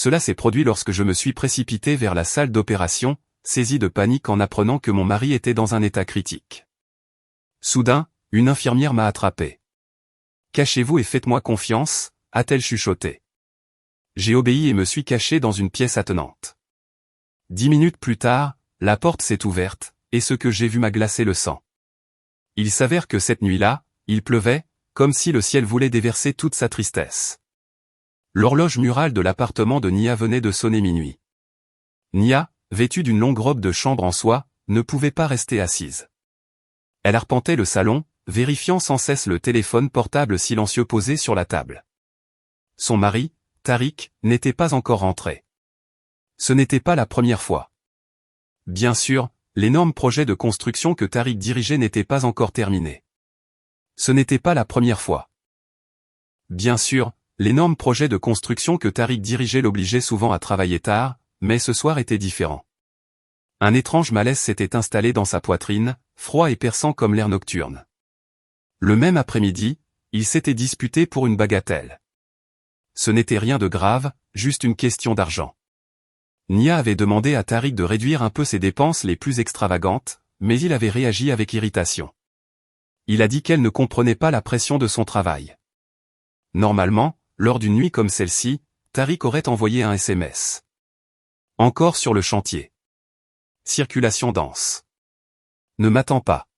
Cela s'est produit lorsque je me suis précipité vers la salle d'opération, saisi de panique en apprenant que mon mari était dans un état critique. Soudain, une infirmière m'a attrapé. « Cachez-vous et faites-moi confiance », a-t-elle chuchoté. J'ai obéi et me suis caché dans une pièce attenante. 10 minutes plus tard, la porte s'est ouverte, et ce que j'ai vu m'a glacé le sang. Il s'avère que cette nuit-là, il pleuvait, comme si le ciel voulait déverser toute sa tristesse. L'horloge murale de l'appartement de Nia venait de sonner minuit. Nia, vêtue d'une longue robe de chambre en soie, ne pouvait pas rester assise. Elle arpentait le salon, vérifiant sans cesse le téléphone portable silencieux posé sur la table. Son mari, Tariq, n'était pas encore rentré. Ce n'était pas la première fois. Bien sûr, l'énorme projet de construction que Tariq dirigeait n'était pas encore terminé. Ce n'était pas la première fois. Bien sûr, l'énorme projet de construction que Tariq dirigeait l'obligeait souvent à travailler tard, mais ce soir était différent. Un étrange malaise s'était installé dans sa poitrine, froid et perçant comme l'air nocturne. Le même après-midi, il s'était disputé pour une bagatelle. Ce n'était rien de grave, juste une question d'argent. Nia avait demandé à Tariq de réduire un peu ses dépenses les plus extravagantes, mais il avait réagi avec irritation. Il a dit qu'elle ne comprenait pas la pression de son travail. Normalement, lors d'une nuit comme celle-ci, Tariq aurait envoyé un SMS. Encore sur le chantier. Circulation dense. Ne m'attends pas.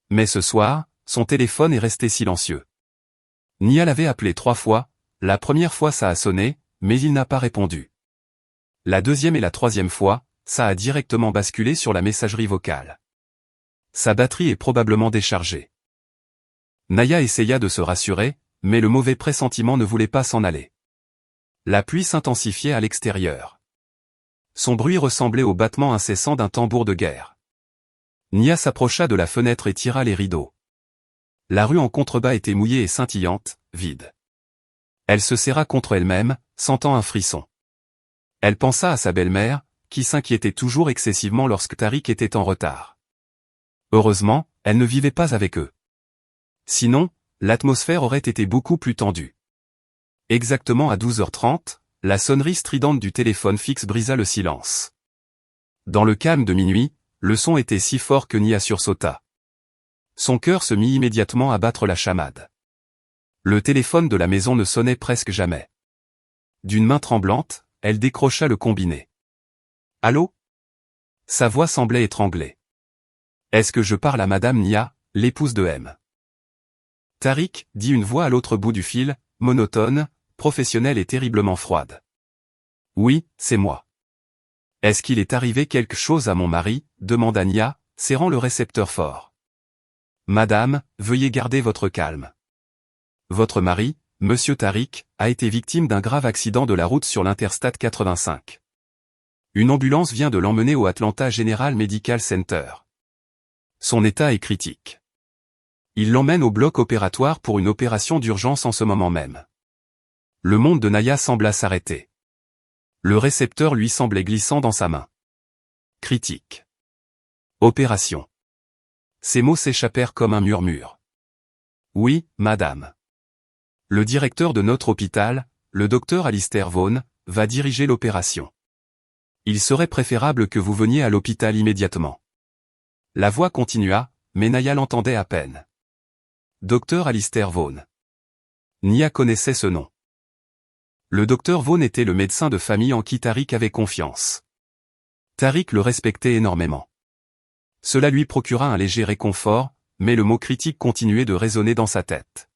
Mais ce soir, son téléphone est resté silencieux. Nia l'avait appelé 3 fois, la première fois ça a sonné, mais il n'a pas répondu. La deuxième et la troisième fois, ça a directement basculé sur la messagerie vocale. Sa batterie est probablement déchargée. Naya essaya de se rassurer, mais le mauvais pressentiment ne voulait pas s'en aller. La pluie s'intensifiait à l'extérieur. Son bruit ressemblait au battement incessant d'un tambour de guerre. Nia s'approcha de la fenêtre et tira les rideaux. La rue en contrebas était mouillée et scintillante, vide. Elle se serra contre elle-même, sentant un frisson. Elle pensa à sa belle-mère, qui s'inquiétait toujours excessivement lorsque Tariq était en retard. Heureusement, elle ne vivait pas avec eux. Sinon, l'atmosphère aurait été beaucoup plus tendue. Exactement à 12h30, la sonnerie stridente du téléphone fixe brisa le silence. Dans le calme de minuit, le son était si fort que Nia sursauta. Son cœur se mit immédiatement à battre la chamade. Le téléphone de la maison ne sonnait presque jamais. D'une main tremblante, elle décrocha le combiné. « Allô ?» Sa voix semblait étranglée. « Est-ce que je parle à Madame Nia, l'épouse de M ?» Tariq, dit une voix à l'autre bout du fil, monotone, professionnelle et terriblement froide. « Oui, c'est moi. »« Est-ce qu'il est arrivé quelque chose à mon mari ?» demanda Nia, serrant le récepteur fort. « Madame, veuillez garder votre calme. Votre mari, Monsieur Tariq, a été victime d'un grave accident de la route sur l'Interstate 85. Une ambulance vient de l'emmener au Atlanta General Medical Center. Son état est critique. Il l'emmène au bloc opératoire pour une opération d'urgence en ce moment même. » Le monde de Naya sembla s'arrêter. Le récepteur lui semblait glissant dans sa main. Critique. Opération. Ces mots s'échappèrent comme un murmure. Oui, madame. Le directeur de notre hôpital, le docteur Alistair Vaughan, va diriger l'opération. Il serait préférable que vous veniez à l'hôpital immédiatement. La voix continua, mais Naya l'entendait à peine. Docteur Alistair Vaughan. Nia connaissait ce nom. Le docteur Vaughan était le médecin de famille en qui Tariq avait confiance. Tariq le respectait énormément. Cela lui procura un léger réconfort, mais le mot critique continuait de résonner dans sa tête.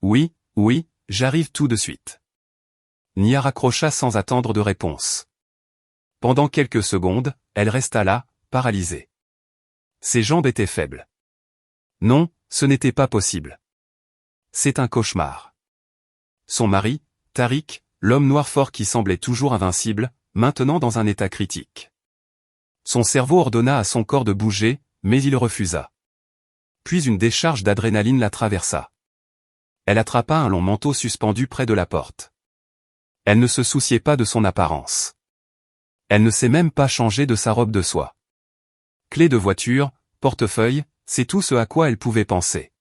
Oui, oui, j'arrive tout de suite. Nia raccrocha sans attendre de réponse. Pendant quelques secondes, elle resta là, paralysée. Ses jambes étaient faibles. Non, ce n'était pas possible. C'est un cauchemar. Son mari, Tariq, l'homme noir fort qui semblait toujours invincible, maintenant dans un état critique. Son cerveau ordonna à son corps de bouger, mais il refusa. Puis une décharge d'adrénaline la traversa. Elle attrapa un long manteau suspendu près de la porte. Elle ne se souciait pas de son apparence. Elle ne s'est même pas changée de sa robe de soie. Clé de voiture, portefeuille, c'est tout ce à quoi elle pouvait penser.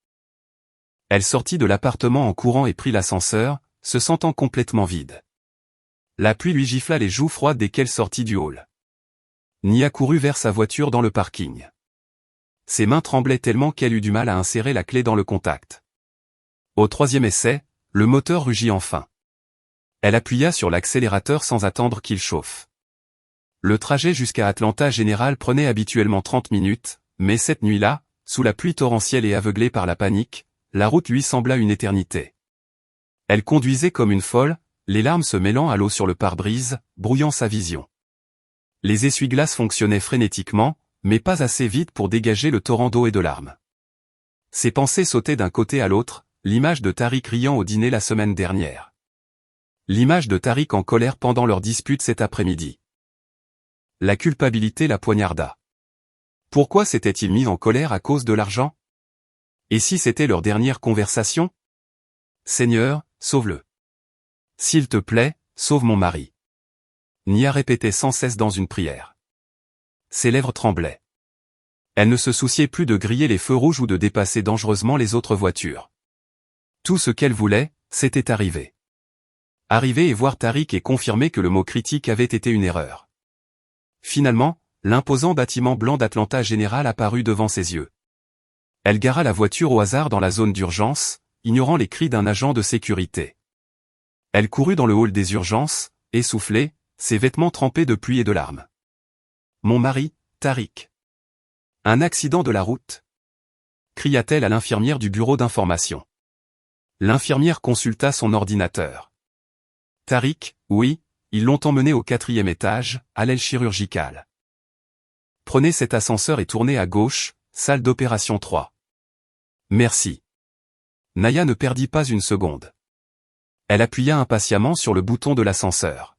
Elle sortit de l'appartement en courant et prit l'ascenseur, se sentant complètement vide. La pluie lui gifla les joues froides dès qu'elle sortit du hall. Nia courut vers sa voiture dans le parking. Ses mains tremblaient tellement qu'elle eut du mal à insérer la clé dans le contact. Au troisième essai, le moteur rugit enfin. Elle appuya sur l'accélérateur sans attendre qu'il chauffe. Le trajet jusqu'à Atlanta General prenait habituellement 30 minutes, mais cette nuit-là, sous la pluie torrentielle et aveuglée par la panique, la route lui sembla une éternité. Elle conduisait comme une folle, les larmes se mêlant à l'eau sur le pare-brise, brouillant sa vision. Les essuie-glaces fonctionnaient frénétiquement, mais pas assez vite pour dégager le torrent d'eau et de larmes. Ses pensées sautaient d'un côté à l'autre, l'image de Tariq riant au dîner la semaine dernière. L'image de Tariq en colère pendant leur dispute cet après-midi. La culpabilité la poignarda. Pourquoi s'était-il mis en colère à cause de l'argent? Et si c'était leur dernière conversation? Seigneur, sauve-le. S'il te plaît, sauve mon mari. Nia répétait sans cesse dans une prière. Ses lèvres tremblaient. Elle ne se souciait plus de griller les feux rouges ou de dépasser dangereusement les autres voitures. Tout ce qu'elle voulait, c'était arriver. Arriver et voir Tariq et confirmer que le mot critique avait été une erreur. Finalement, l'imposant bâtiment blanc d'Atlanta General apparut devant ses yeux. Elle gara la voiture au hasard dans la zone d'urgence, ignorant les cris d'un agent de sécurité. Elle courut dans le hall des urgences, essoufflée, ses vêtements trempés de pluie et de larmes. Mon mari, Tariq. Un accident de la route? Cria-t-elle à l'infirmière du bureau d'information. L'infirmière consulta son ordinateur. Tariq, oui, ils l'ont emmené au 4e étage, à l'aile chirurgicale. Prenez cet ascenseur et tournez à gauche, salle d'opération 3. Merci. Nia ne perdit pas une seconde. Elle appuya impatiemment sur le bouton de l'ascenseur.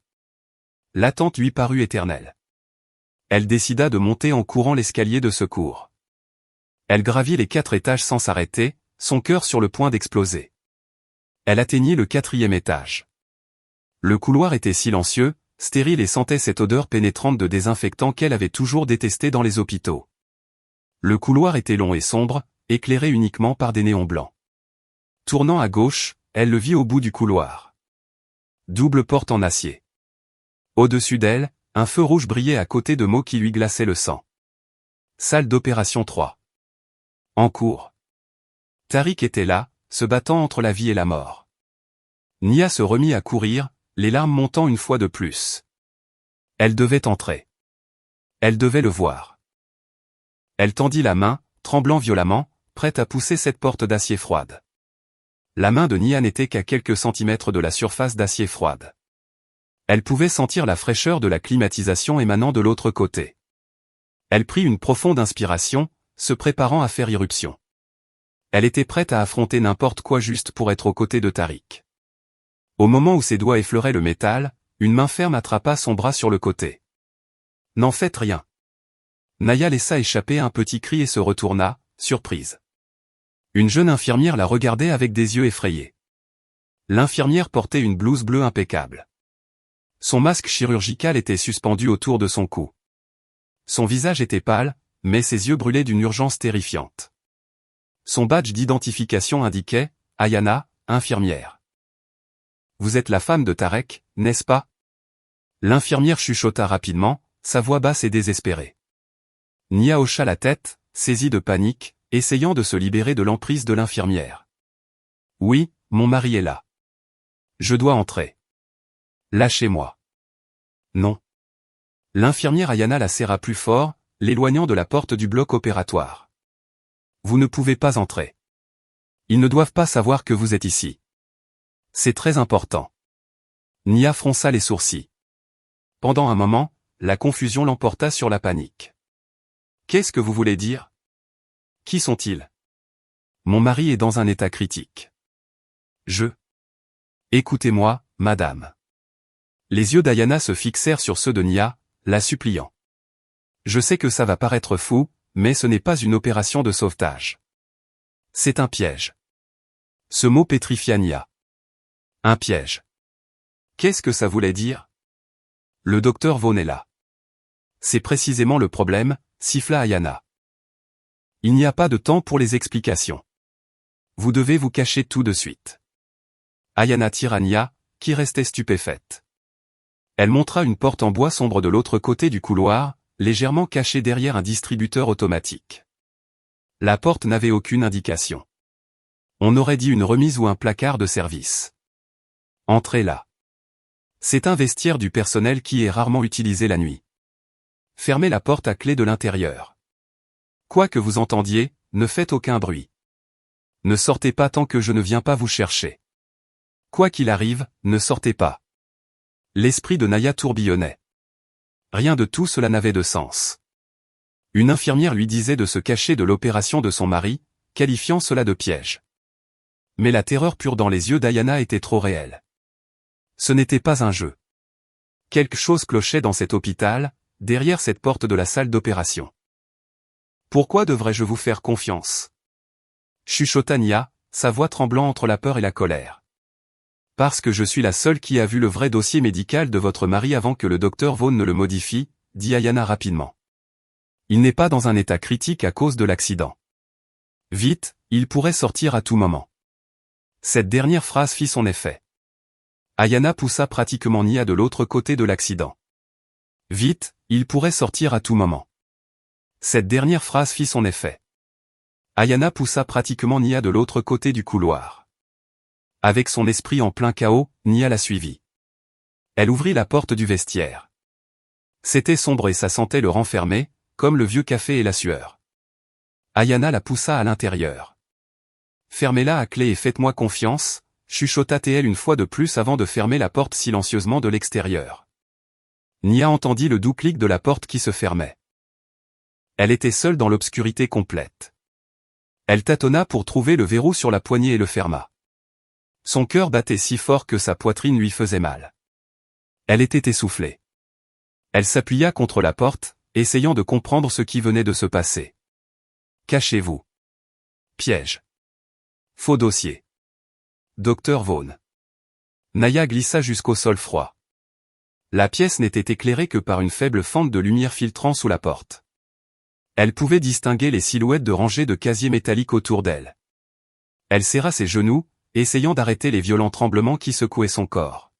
L'attente lui parut éternelle. Elle décida de monter en courant l'escalier de secours. Elle gravit les 4 étages sans s'arrêter, son cœur sur le point d'exploser. Elle atteignit le 4e étage. Le couloir était silencieux, stérile et sentait cette odeur pénétrante de désinfectant qu'elle avait toujours détestée dans les hôpitaux. Le couloir était long et sombre, éclairé uniquement par des néons blancs. Tournant à gauche, elle le vit au bout du couloir. Double porte en acier. Au-dessus d'elle, un feu rouge brillait à côté de mots qui lui glaçaient le sang. Salle d'opération 3. En cours. Tariq était là, se battant entre la vie et la mort. Nia se remit à courir, les larmes montant une fois de plus. Elle devait entrer. Elle devait le voir. Elle tendit la main, tremblant violemment, prête à pousser cette porte d'acier froide. La main de Nia n'était qu'à quelques centimètres de la surface d'acier froide. Elle pouvait sentir la fraîcheur de la climatisation émanant de l'autre côté. Elle prit une profonde inspiration, se préparant à faire irruption. Elle était prête à affronter n'importe quoi juste pour être aux côtés de Tariq. Au moment où ses doigts effleuraient le métal, une main ferme attrapa son bras sur le côté. N'en faites rien. Nia laissa échapper un petit cri et se retourna, surprise. Une jeune infirmière la regardait avec des yeux effrayés. L'infirmière portait une blouse bleue impeccable. Son masque chirurgical était suspendu autour de son cou. Son visage était pâle, mais ses yeux brûlaient d'une urgence terrifiante. Son badge d'identification indiquait « Ayana, infirmière ». Vous êtes la femme de Tarek, n'est-ce pas? L'infirmière chuchota rapidement, sa voix basse et désespérée. Nia hocha la tête, saisie de panique, essayant de se libérer de l'emprise de l'infirmière. Oui, mon mari est là. Je dois entrer. Lâchez-moi. Non. L'infirmière Ayana la serra plus fort, l'éloignant de la porte du bloc opératoire. Vous ne pouvez pas entrer. Ils ne doivent pas savoir que vous êtes ici. C'est très important. Nia fronça les sourcils. Pendant un moment, la confusion l'emporta sur la panique. Qu'est-ce que vous voulez dire? Qui sont-ils? Mon mari est dans un état critique. Écoutez-moi, madame. Les yeux d'Ayana se fixèrent sur ceux de Nia, la suppliant. Je sais que ça va paraître fou, mais ce n'est pas une opération de sauvetage. C'est un piège. Ce mot pétrifia Nia. Un piège. Qu'est-ce que ça voulait dire? Le docteur Vaughn est là. C'est précisément le problème, siffla Ayana. Il n'y a pas de temps pour les explications. Vous devez vous cacher tout de suite. Ayana tira Nia, qui restait stupéfaite. Elle montra une porte en bois sombre de l'autre côté du couloir, légèrement cachée derrière un distributeur automatique. La porte n'avait aucune indication. On aurait dit une remise ou un placard de service. Entrez là. C'est un vestiaire du personnel qui est rarement utilisé la nuit. Fermez la porte à clé de l'intérieur. Quoi que vous entendiez, ne faites aucun bruit. Ne sortez pas tant que je ne viens pas vous chercher. Quoi qu'il arrive, ne sortez pas. L'esprit de Naya tourbillonnait. Rien de tout cela n'avait de sens. Une infirmière lui disait de se cacher de l'opération de son mari, qualifiant cela de piège. Mais la terreur pure dans les yeux d'Ayana était trop réelle. Ce n'était pas un jeu. Quelque chose clochait dans cet hôpital, derrière cette porte de la salle d'opération. Pourquoi devrais-je vous faire confiance? Chuchota Nia, sa voix tremblant entre la peur et la colère. Parce que je suis la seule qui a vu le vrai dossier médical de votre mari avant que le docteur Vaughn ne le modifie, dit Ayana rapidement. Il n'est pas dans un état critique à cause de l'accident. Vite, il pourrait sortir à tout moment. Cette dernière phrase fit son effet. Ayana poussa pratiquement Nia de l'autre côté de l'accident. Vite, il pourrait sortir à tout moment. Cette dernière phrase fit son effet. Ayana poussa pratiquement Nia de l'autre côté du couloir. Avec son esprit en plein chaos, Nia la suivit. Elle ouvrit la porte du vestiaire. C'était sombre et ça sentait le renfermer, comme le vieux café et la sueur. Ayana la poussa à l'intérieur. Fermez-la à clé et faites-moi confiance, chuchota-t-elle une fois de plus avant de fermer la porte silencieusement de l'extérieur. Nia entendit le doux clic de la porte qui se fermait. Elle était seule dans l'obscurité complète. Elle tâtonna pour trouver le verrou sur la poignée et le ferma. Son cœur battait si fort que sa poitrine lui faisait mal. Elle était essoufflée. Elle s'appuya contre la porte, essayant de comprendre ce qui venait de se passer. Cachez-vous. Piège. Faux dossier. Docteur Vaughn. Naya glissa jusqu'au sol froid. La pièce n'était éclairée que par une faible fente de lumière filtrant sous la porte. Elle pouvait distinguer les silhouettes de rangées de casiers métalliques autour d'elle. Elle serra ses genoux, essayant d'arrêter les violents tremblements qui secouaient son corps.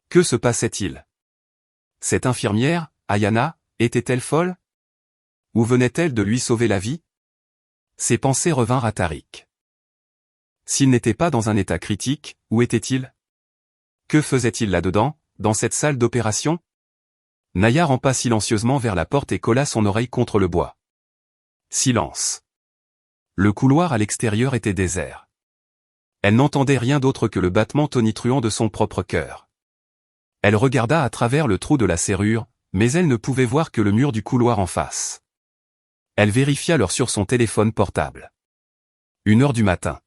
Que se passait-il? Cette infirmière, Ayana, était-elle folle? Ou venait-elle de lui sauver la vie? Ses pensées revinrent à Tariq. S'il n'était pas dans un état critique, où était-il? Que faisait-il là-dedans, dans cette salle d'opération? Naya rampa silencieusement vers la porte et colla son oreille contre le bois. Silence. Le couloir à l'extérieur était désert. Elle n'entendait rien d'autre que le battement tonitruant de son propre cœur. Elle regarda à travers le trou de la serrure, mais elle ne pouvait voir que le mur du couloir en face. Elle vérifia l'heure sur son téléphone portable. 1h du matin.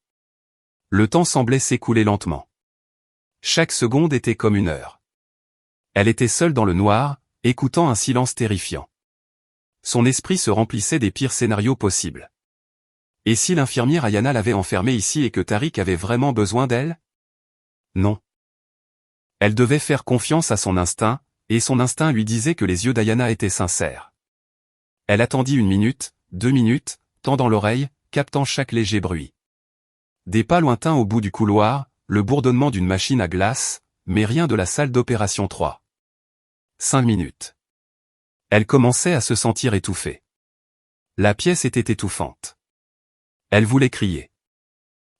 Le temps semblait s'écouler lentement. Chaque seconde était comme 1 heure. Elle était seule dans le noir, écoutant un silence terrifiant. Son esprit se remplissait des pires scénarios possibles. Et si l'infirmière Ayana l'avait enfermée ici et que Tariq avait vraiment besoin d'elle? Non. Elle devait faire confiance à son instinct, et son instinct lui disait que les yeux d'Ayana étaient sincères. Elle attendit 1 minute, 2 minutes, tendant l'oreille, captant chaque léger bruit. Des pas lointains au bout du couloir, le bourdonnement d'une machine à glace, mais rien de la salle d'opération 3. 5 minutes. Elle commençait à se sentir étouffée. La pièce était étouffante. Elle voulait crier.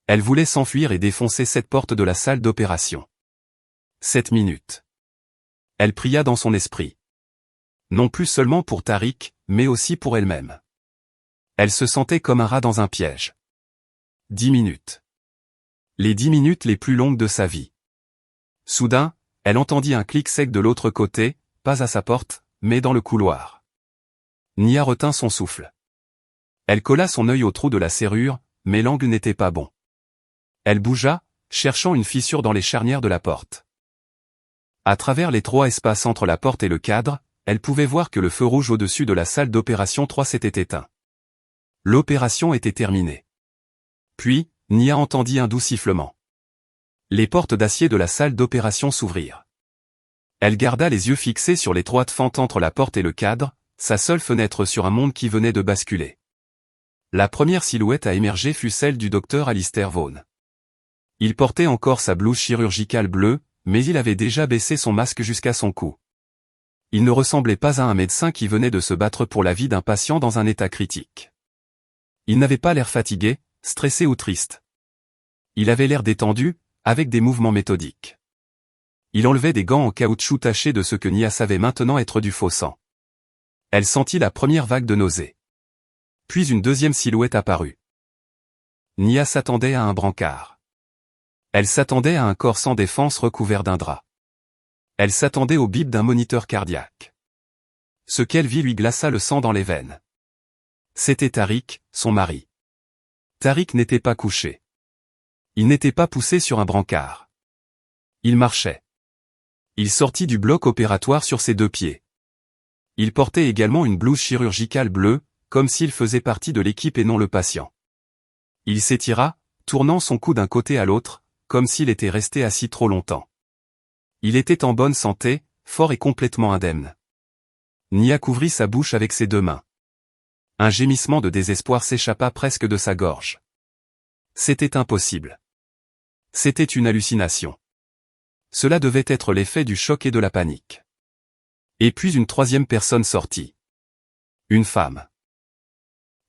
Elle voulait s'enfuir et défoncer cette porte de la salle d'opération. 7 minutes. Elle pria dans son esprit. Non plus seulement pour Tariq, mais aussi pour elle-même. Elle se sentait comme un rat dans un piège. 10 minutes. Les 10 minutes les plus longues de sa vie. Soudain, elle entendit un clic sec de l'autre côté, pas à sa porte, mais dans le couloir. Nia retint son souffle. Elle colla son œil au trou de la serrure, mais l'angle n'était pas bon. Elle bougea, cherchant une fissure dans les charnières de la porte. À travers l'étroit espace entre la porte et le cadre, elle pouvait voir que le feu rouge au-dessus de la salle d'opération 3 s'était éteint. L'opération était terminée. Puis, Nia entendit un doux sifflement. Les portes d'acier de la salle d'opération s'ouvrirent. Elle garda les yeux fixés sur l'étroite fente entre la porte et le cadre, sa seule fenêtre sur un monde qui venait de basculer. La première silhouette à émerger fut celle du docteur Alistair Vaughn. Il portait encore sa blouse chirurgicale bleue, mais il avait déjà baissé son masque jusqu'à son cou. Il ne ressemblait pas à un médecin qui venait de se battre pour la vie d'un patient dans un état critique. Il n'avait pas l'air fatigué, stressé ou triste. Il avait l'air détendu, avec des mouvements méthodiques. Il enlevait des gants en caoutchouc tachés de ce que Nia savait maintenant être du faux sang. Elle sentit la première vague de nausée. Puis une deuxième silhouette apparut. Nia s'attendait à un brancard. Elle s'attendait à un corps sans défense recouvert d'un drap. Elle s'attendait au bip d'un moniteur cardiaque. Ce qu'elle vit lui glaça le sang dans les veines. C'était Tariq, son mari. Tariq n'était pas couché. Il n'était pas poussé sur un brancard. Il marchait. Il sortit du bloc opératoire sur ses deux pieds. Il portait également une blouse chirurgicale bleue, comme s'il faisait partie de l'équipe et non le patient. Il s'étira, tournant son cou d'un côté à l'autre, comme s'il était resté assis trop longtemps. Il était en bonne santé, fort et complètement indemne. Nia couvrit sa bouche avec ses deux mains. Un gémissement de désespoir s'échappa presque de sa gorge. C'était impossible. C'était une hallucination. Cela devait être l'effet du choc et de la panique. Et puis une troisième personne sortit. Une femme.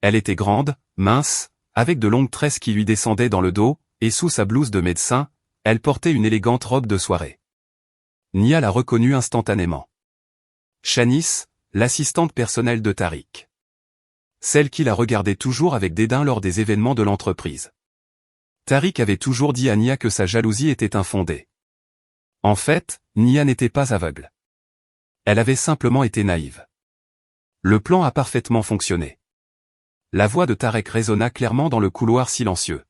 Elle était grande, mince, avec de longues tresses qui lui descendaient dans le dos, et sous sa blouse de médecin, elle portait une élégante robe de soirée. Nia la reconnut instantanément. Shanice, l'assistante personnelle de Tariq. Celle qui la regardait toujours avec dédain lors des événements de l'entreprise. Tariq avait toujours dit à Nia que sa jalousie était infondée. En fait, Nia n'était pas aveugle. Elle avait simplement été naïve. Le plan a parfaitement fonctionné. La voix de Tarek résonna clairement dans le couloir silencieux.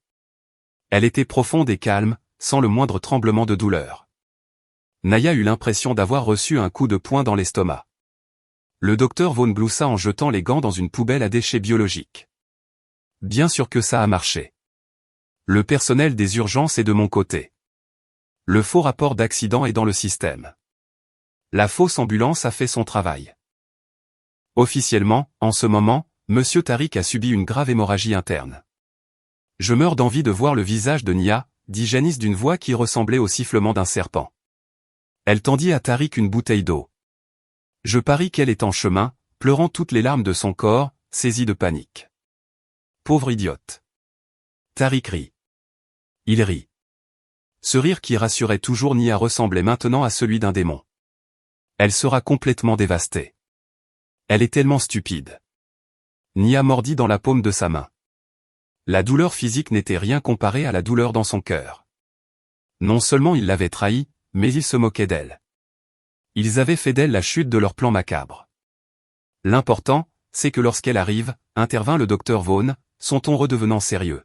Elle était profonde et calme, sans le moindre tremblement de douleur. Nia eut l'impression d'avoir reçu un coup de poing dans l'estomac. Le docteur Vaughn gloussa en jetant les gants dans une poubelle à déchets biologiques. Bien sûr que ça a marché. Le personnel des urgences est de mon côté. Le faux rapport d'accident est dans le système. La fausse ambulance a fait son travail. Officiellement, en ce moment, Monsieur Tariq a subi une grave hémorragie interne. Je meurs d'envie de voir le visage de Nia, dit Janice d'une voix qui ressemblait au sifflement d'un serpent. Elle tendit à Tariq une bouteille d'eau. Je parie qu'elle est en chemin, pleurant toutes les larmes de son corps, saisie de panique. Pauvre idiote. Tariq rit. Il rit. Ce rire qui rassurait toujours Nia ressemblait maintenant à celui d'un démon. Elle sera complètement dévastée. Elle est tellement stupide. Nia mordit dans la paume de sa main. La douleur physique n'était rien comparée à la douleur dans son cœur. Non seulement ils l'avaient trahie, mais ils se moquaient d'elle. Ils avaient fait d'elle la chute de leur plan macabre. L'important, c'est que lorsqu'elle arrive, intervint le docteur Vaughn, son ton redevenant sérieux.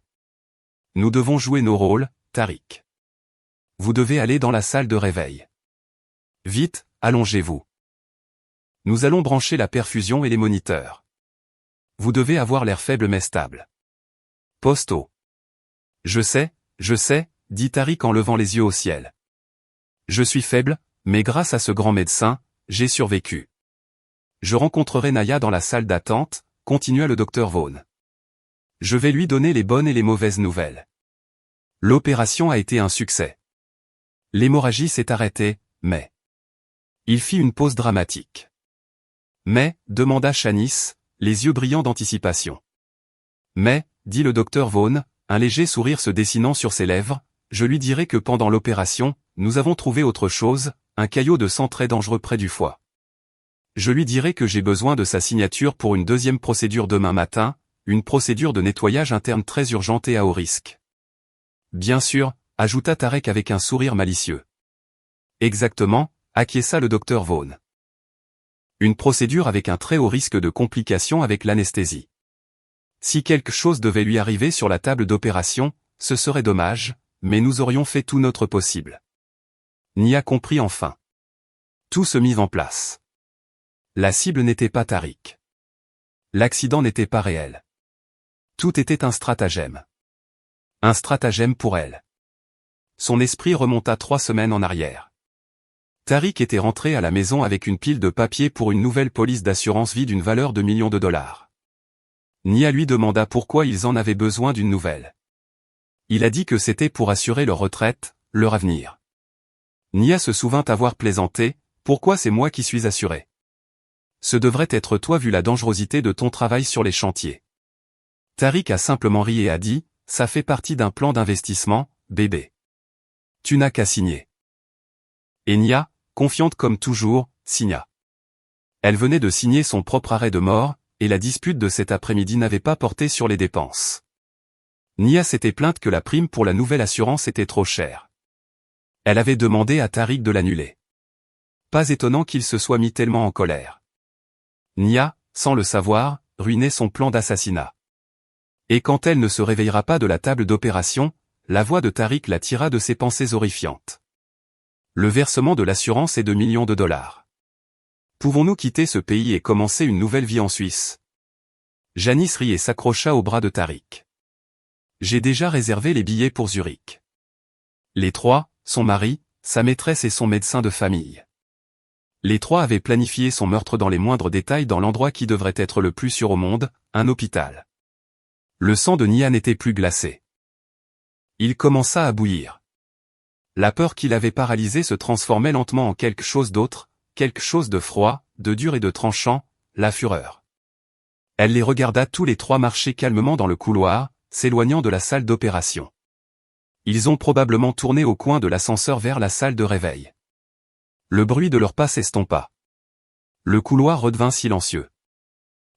Nous devons jouer nos rôles, Tariq. Vous devez aller dans la salle de réveil. Vite, allongez-vous. Nous allons brancher la perfusion et les moniteurs. Vous devez avoir l'air faible mais stable. Posto. Je sais, dit Tariq en levant les yeux au ciel. Je suis faible, mais grâce à ce grand médecin, j'ai survécu. Je rencontrerai Nia dans la salle d'attente, continua le docteur Vaughn. Je vais lui donner les bonnes et les mauvaises nouvelles. L'opération a été un succès. L'hémorragie s'est arrêtée, mais... Il fit une pause dramatique. Mais, demanda Shanice, les yeux brillants d'anticipation. Mais, dit le docteur Vaughn, un léger sourire se dessinant sur ses lèvres, je lui dirai que pendant l'opération, nous avons trouvé autre chose, un caillot de sang très dangereux près du foie. Je lui dirai que j'ai besoin de sa signature pour une deuxième procédure demain matin, une procédure de nettoyage interne très urgente et à haut risque. Bien sûr, ajouta Tarek avec un sourire malicieux. Exactement, acquiesça le docteur Vaughn. Une procédure avec un très haut risque de complications avec l'anesthésie. Si quelque chose devait lui arriver sur la table d'opération, ce serait dommage, mais nous aurions fait tout notre possible. Nia comprit enfin. Tout se mit en place. La cible n'était pas Tariq. L'accident n'était pas réel. Tout était un stratagème. Un stratagème pour elle. Son esprit remonta 3 semaines en arrière. Tariq était rentré à la maison avec une pile de papiers pour une nouvelle police d'assurance vie d'une valeur de millions de dollars. Nia lui demanda pourquoi ils en avaient besoin d'une nouvelle. Il a dit que c'était pour assurer leur retraite, leur avenir. Nia se souvint avoir plaisanté, pourquoi c'est moi qui suis assuré? Ce devrait être toi vu la dangerosité de ton travail sur les chantiers. Tariq a simplement ri et a dit, ça fait partie d'un plan d'investissement, bébé. Tu n'as qu'à signer. Et Nia, confiante comme toujours, signa. Elle venait de signer son propre arrêt de mort, et la dispute de cet après-midi n'avait pas porté sur les dépenses. Nia s'était plainte que la prime pour la nouvelle assurance était trop chère. Elle avait demandé à Tariq de l'annuler. Pas étonnant qu'il se soit mis tellement en colère. Nia, sans le savoir, ruinait son plan d'assassinat. Et quand elle ne se réveillera pas de la table d'opération, la voix de Tariq la tira de ses pensées horrifiantes. Le versement de l'assurance est de millions de dollars. Pouvons-nous quitter ce pays et commencer une nouvelle vie en Suisse? Janice rit et s'accrocha au bras de Tariq. J'ai déjà réservé les billets pour Zurich. Les trois, son mari, sa maîtresse et son médecin de famille. Les trois avaient planifié son meurtre dans les moindres détails dans l'endroit qui devrait être le plus sûr au monde, un hôpital. Le sang de Nia n'était plus glacé. Il commença à bouillir. La peur qui l'avait paralysé se transformait lentement en quelque chose d'autre, quelque chose de froid, de dur et de tranchant, la fureur. Elle les regarda tous les trois marcher calmement dans le couloir, s'éloignant de la salle d'opération. Ils ont probablement tourné au coin de l'ascenseur vers la salle de réveil. Le bruit de leurs pas s'estompa. Le couloir redevint silencieux.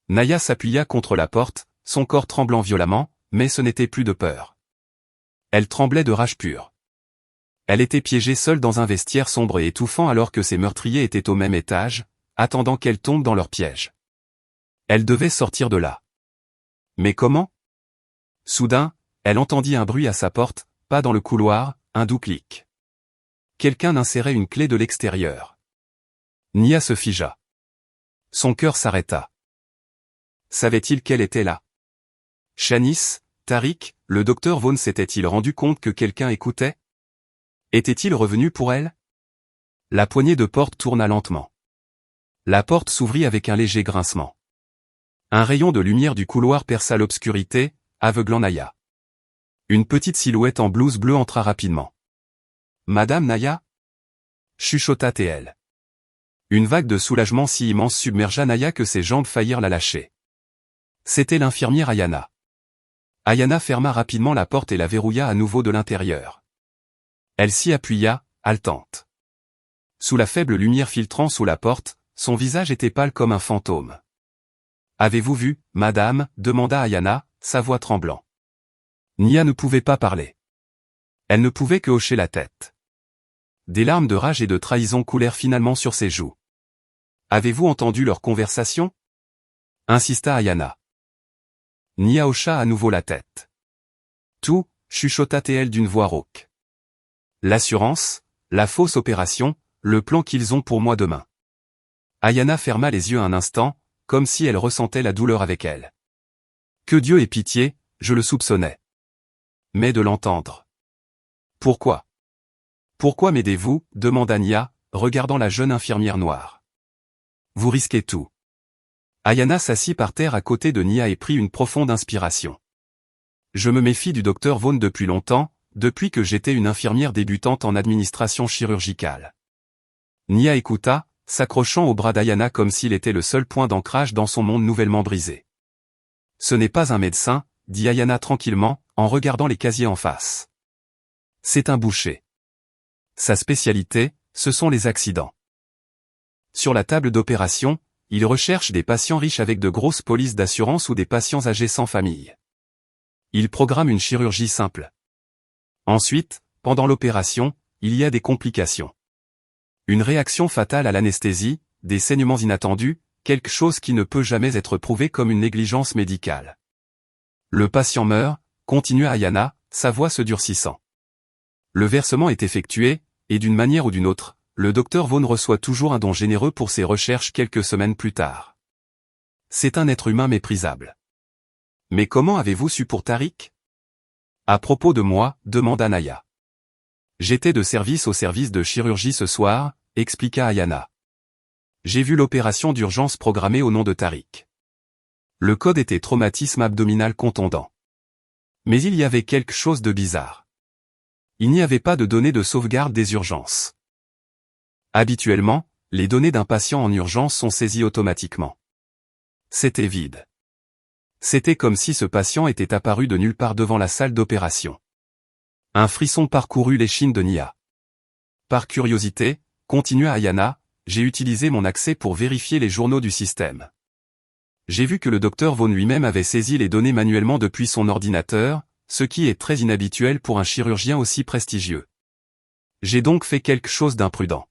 Naya s'appuya contre la porte, son corps tremblant violemment, mais ce n'était plus de peur. Elle tremblait de rage pure. Elle était piégée seule dans un vestiaire sombre et étouffant alors que ses meurtriers étaient au même étage, attendant qu'elle tombe dans leur piège. Elle devait sortir de là. Mais comment? Soudain, elle entendit un bruit à sa porte, pas dans le couloir, un doux clic. Quelqu'un insérait une clé de l'extérieur. Nia se figea. Son cœur s'arrêta. Savait-il qu'elle était là? Janice, Tariq, le docteur Vaughn s'était-il rendu compte que quelqu'un écoutait? Était-il revenu pour elle? La poignée de porte tourna lentement. La porte s'ouvrit avec un léger grincement. Un rayon de lumière du couloir perça l'obscurité, aveuglant Naya. Une petite silhouette en blouse bleue entra rapidement. Madame Naya? Chuchota TL. Une vague de soulagement si immense submergea Naya que ses jambes faillirent la lâcher. C'était l'infirmière Ayana. Ayana ferma rapidement la porte et la verrouilla à nouveau de l'intérieur. Elle s'y appuya, haletante. Sous la faible lumière filtrant sous la porte, son visage était pâle comme un fantôme. « Avez-vous vu, madame ?» demanda Ayana, sa voix tremblant. Nia ne pouvait pas parler. Elle ne pouvait que hocher la tête. Des larmes de rage et de trahison coulèrent finalement sur ses joues. « Avez-vous entendu leur conversation ?» insista Ayana. Nia hocha à nouveau la tête. « Tout, chuchota-t-elle d'une voix rauque. L'assurance, la fausse opération, le plan qu'ils ont pour moi demain. » Ayana ferma les yeux un instant, comme si elle ressentait la douleur avec elle. Que Dieu ait pitié, je le soupçonnais. Mais de l'entendre. Pourquoi? Pourquoi m'aidez-vous? Demanda Nia, regardant la jeune infirmière noire. Vous risquez tout. Ayana s'assit par terre à côté de Nia et prit une profonde inspiration. Je me méfie du docteur Vaughn depuis longtemps, depuis que j'étais une infirmière débutante en administration chirurgicale. Nia écouta, s'accrochant au bras d'Ayana comme s'il était le seul point d'ancrage dans son monde nouvellement brisé. Ce n'est pas un médecin, dit Ayana tranquillement, en regardant les casiers en face. C'est un boucher. Sa spécialité, ce sont les accidents. Sur la table d'opération, il recherche des patients riches avec de grosses polices d'assurance ou des patients âgés sans famille. Il programme une chirurgie simple. Ensuite, pendant l'opération, il y a des complications. Une réaction fatale à l'anesthésie, des saignements inattendus, quelque chose qui ne peut jamais être prouvé comme une négligence médicale. Le patient meurt, continua Ayana, sa voix se durcissant. Le versement est effectué, et d'une manière ou d'une autre, le docteur Vaughn reçoit toujours un don généreux pour ses recherches quelques semaines plus tard. C'est un être humain méprisable. Mais comment avez-vous su pour Tariq? À propos de moi, demanda Naya. J'étais de service au service de chirurgie ce soir, expliqua Ayana. J'ai vu l'opération d'urgence programmée au nom de Tariq. Le code était traumatisme abdominal contondant. Mais il y avait quelque chose de bizarre. Il n'y avait pas de données de sauvegarde des urgences. Habituellement, les données d'un patient en urgence sont saisies automatiquement. C'était vide. C'était comme si ce patient était apparu de nulle part devant la salle d'opération. Un frisson parcourut l'échine de Nia. Par curiosité, continua Ayana, j'ai utilisé mon accès pour vérifier les journaux du système. J'ai vu que le docteur Vaughn lui-même avait saisi les données manuellement depuis son ordinateur, ce qui est très inhabituel pour un chirurgien aussi prestigieux. J'ai donc fait quelque chose d'imprudent.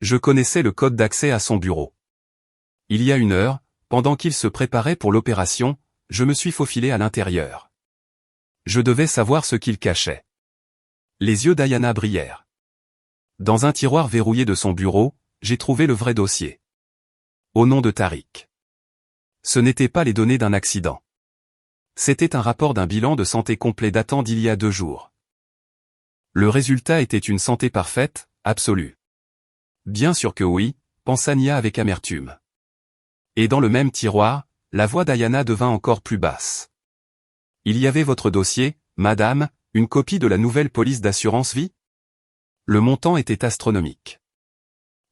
Je connaissais le code d'accès à son bureau. Il y a 1 heure, pendant qu'il se préparait pour l'opération, je me suis faufilé à l'intérieur. Je devais savoir ce qu'il cachait. Les yeux d'Ayana brillèrent. Dans un tiroir verrouillé de son bureau, j'ai trouvé le vrai dossier. Au nom de Tariq. Ce n'étaient pas les données d'un accident. C'était un rapport d'un bilan de santé complet datant d'il y a 2 jours. Le résultat était une santé parfaite, absolue. Bien sûr que oui, pensa Nia avec amertume. Et dans le même tiroir, la voix d'Ayana devint encore plus basse. Il y avait votre dossier, madame, une copie de la nouvelle police d'assurance vie? Le montant était astronomique.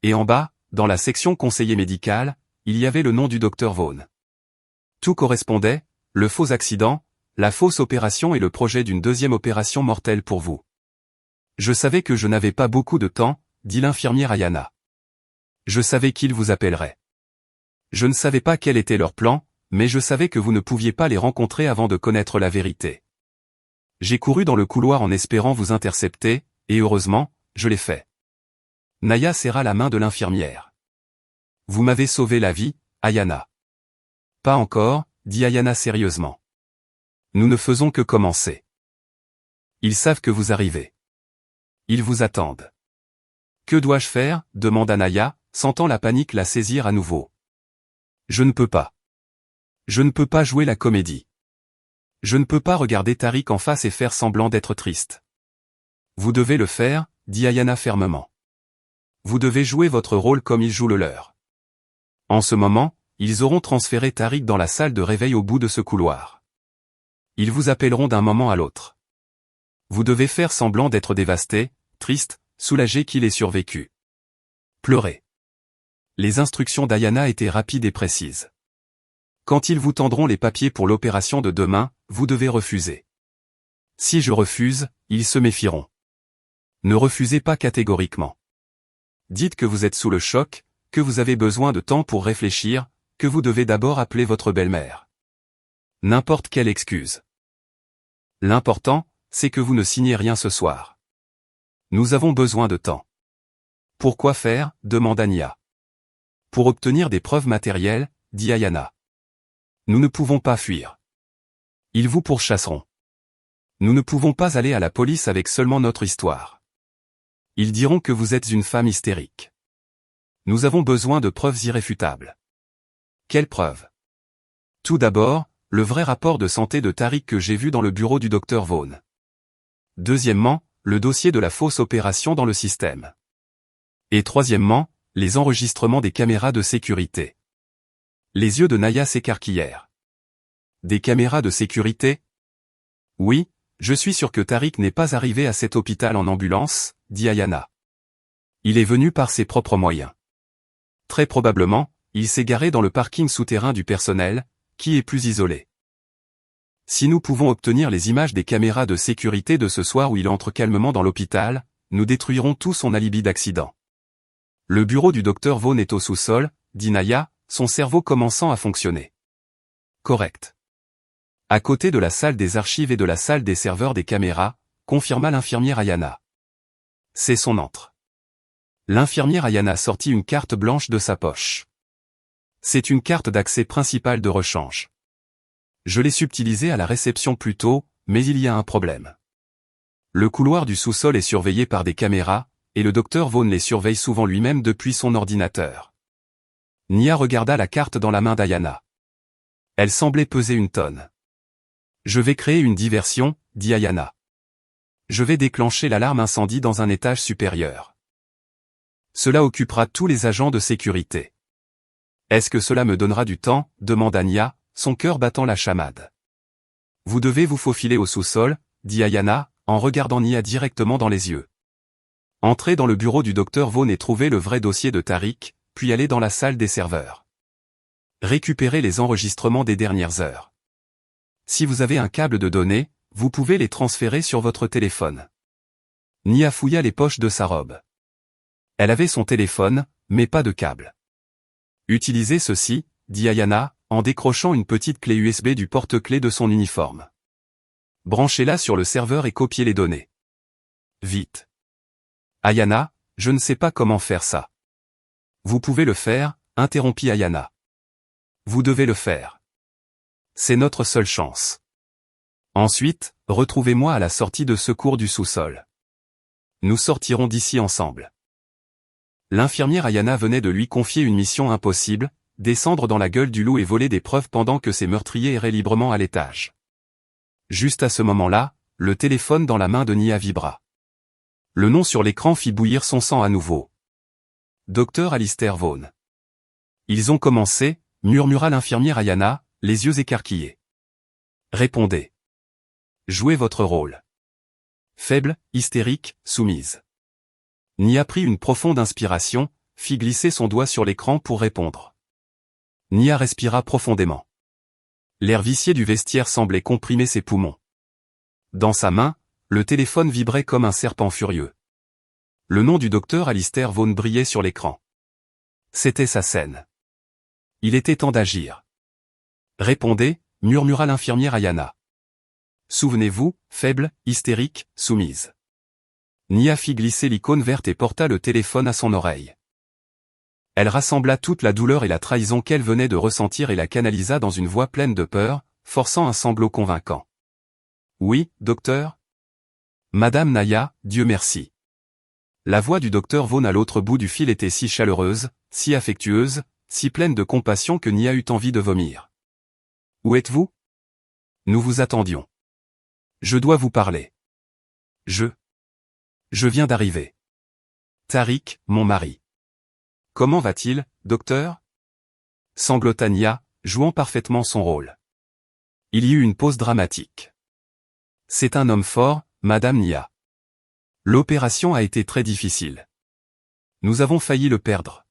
Et en bas, dans la section conseiller médical, il y avait le nom du docteur Vaughn. Tout correspondait, le faux accident, la fausse opération et le projet d'une 2e opération mortelle pour vous. Je savais que je n'avais pas beaucoup de temps, dit l'infirmière Ayana. Je savais qu'ils vous appelleraient. Je ne savais pas quel était leur plan, mais je savais que vous ne pouviez pas les rencontrer avant de connaître la vérité. J'ai couru dans le couloir en espérant vous intercepter, et heureusement, je l'ai fait. Naya serra la main de l'infirmière. Vous m'avez sauvé la vie, Ayana. Pas encore, dit Ayana sérieusement. Nous ne faisons que commencer. Ils savent que vous arrivez. Ils vous attendent. Que dois-je faire, demanda Naya, sentant la panique la saisir à nouveau. Je ne peux pas. Je ne peux pas jouer la comédie. Je ne peux pas regarder Tariq en face et faire semblant d'être triste. Vous devez le faire, dit Ayana fermement. Vous devez jouer votre rôle comme il joue le leur. En ce moment, ils auront transféré Tariq dans la salle de réveil au bout de ce couloir. Ils vous appelleront d'un moment à l'autre. Vous devez faire semblant d'être dévasté, triste, soulagé qu'il ait survécu. Pleurez. Les instructions d'Ayana étaient rapides et précises. Quand ils vous tendront les papiers pour l'opération de demain, vous devez refuser. Si je refuse, ils se méfieront. Ne refusez pas catégoriquement. Dites que vous êtes sous le choc, que vous avez besoin de temps pour réfléchir, que vous devez d'abord appeler votre belle-mère. N'importe quelle excuse. L'important, c'est que vous ne signez rien ce soir. Nous avons besoin de temps. Pourquoi faire, demanda Nia. Pour obtenir des preuves matérielles, dit Ayana. Nous ne pouvons pas fuir. Ils vous pourchasseront. Nous ne pouvons pas aller à la police avec seulement notre histoire. Ils diront que vous êtes une femme hystérique. Nous avons besoin de preuves irréfutables. Quelles preuves? Tout d'abord, le vrai rapport de santé de Tariq que j'ai vu dans le bureau du docteur Vaughn. Deuxièmement, le dossier de la fausse opération dans le système. Et troisièmement, les enregistrements des caméras de sécurité. Les yeux de Naya s'écarquillèrent. Des caméras de sécurité? Oui, je suis sûr que Tariq n'est pas arrivé à cet hôpital en ambulance, dit Ayana. Il est venu par ses propres moyens. Très probablement, il s'est garé dans le parking souterrain du personnel, qui est plus isolé. Si nous pouvons obtenir les images des caméras de sécurité de ce soir où il entre calmement dans l'hôpital, nous détruirons tout son alibi d'accident. Le bureau du docteur Vaughn est au sous-sol, dit Naya, son cerveau commençant à fonctionner. Correct. À côté de la salle des archives et de la salle des serveurs des caméras, confirma l'infirmière Ayana. C'est son antre. L'infirmière Ayana sortit une carte blanche de sa poche. C'est une carte d'accès principale de rechange. Je l'ai subtilisée à la réception plus tôt, mais il y a un problème. Le couloir du sous-sol est surveillé par des caméras, et le docteur Vaughn les surveille souvent lui-même depuis son ordinateur. Nia regarda la carte dans la main d'Ayana. Elle semblait peser 1 tonne. Je vais créer une diversion, dit Ayana. Je vais déclencher l'alarme incendie dans un étage supérieur. Cela occupera tous les agents de sécurité. Est-ce que cela me donnera du temps, demanda Nia, son cœur battant la chamade. Vous devez vous faufiler au sous-sol, dit Ayana, en regardant Nia directement dans les yeux. Entrez dans le bureau du docteur Vaughn et trouvez le vrai dossier de Tariq, puis allez dans la salle des serveurs. Récupérez les enregistrements des dernières heures. Si vous avez un câble de données, vous pouvez les transférer sur votre téléphone. Nia fouilla les poches de sa robe. Elle avait son téléphone, mais pas de câble. Utilisez ceci, dit Ayana, en décrochant une petite clé USB du porte-clés de son uniforme. Branchez-la sur le serveur et copiez les données. Vite. Ayana, je ne sais pas comment faire ça. Vous pouvez le faire, interrompit Ayana. Vous devez le faire. C'est notre seule chance. Ensuite, retrouvez-moi à la sortie de secours du sous-sol. Nous sortirons d'ici ensemble. L'infirmière Ayana venait de lui confier une mission impossible, descendre dans la gueule du loup et voler des preuves pendant que ses meurtriers erraient librement à l'étage. Juste à ce moment-là, le téléphone dans la main de Nia vibra. Le nom sur l'écran fit bouillir son sang à nouveau. Docteur Alistair Vaughn. Ils ont commencé, murmura l'infirmière Ayana, les yeux écarquillés. Répondez. Jouez votre rôle. Faible, hystérique, soumise. Nia prit une profonde inspiration, fit glisser son doigt sur l'écran pour répondre. Nia respira profondément. L'air vicié du vestiaire semblait comprimer ses poumons. Dans sa main, le téléphone vibrait comme un serpent furieux. Le nom du docteur Alistair Vaughn brillait sur l'écran. C'était sa scène. Il était temps d'agir. Répondez, murmura l'infirmière Ayana. Souvenez-vous, faible, hystérique, soumise. Nia fit glisser l'icône verte et porta le téléphone à son oreille. Elle rassembla toute la douleur et la trahison qu'elle venait de ressentir et la canalisa dans une voix pleine de peur, forçant un sanglot convaincant. Oui, docteur? Madame Naya, Dieu merci. La voix du docteur Vaughn à l'autre bout du fil était si chaleureuse, si affectueuse, si pleine de compassion que Nia eut envie de vomir. Où êtes-vous? Nous vous attendions. Je dois vous parler. Je viens d'arriver. Tariq, mon mari. Comment va-t-il, docteur? Sanglota Nia, jouant parfaitement son rôle. Il y eut une pause dramatique. C'est un homme fort, Madame Nia. L'opération a été très difficile. Nous avons failli le perdre.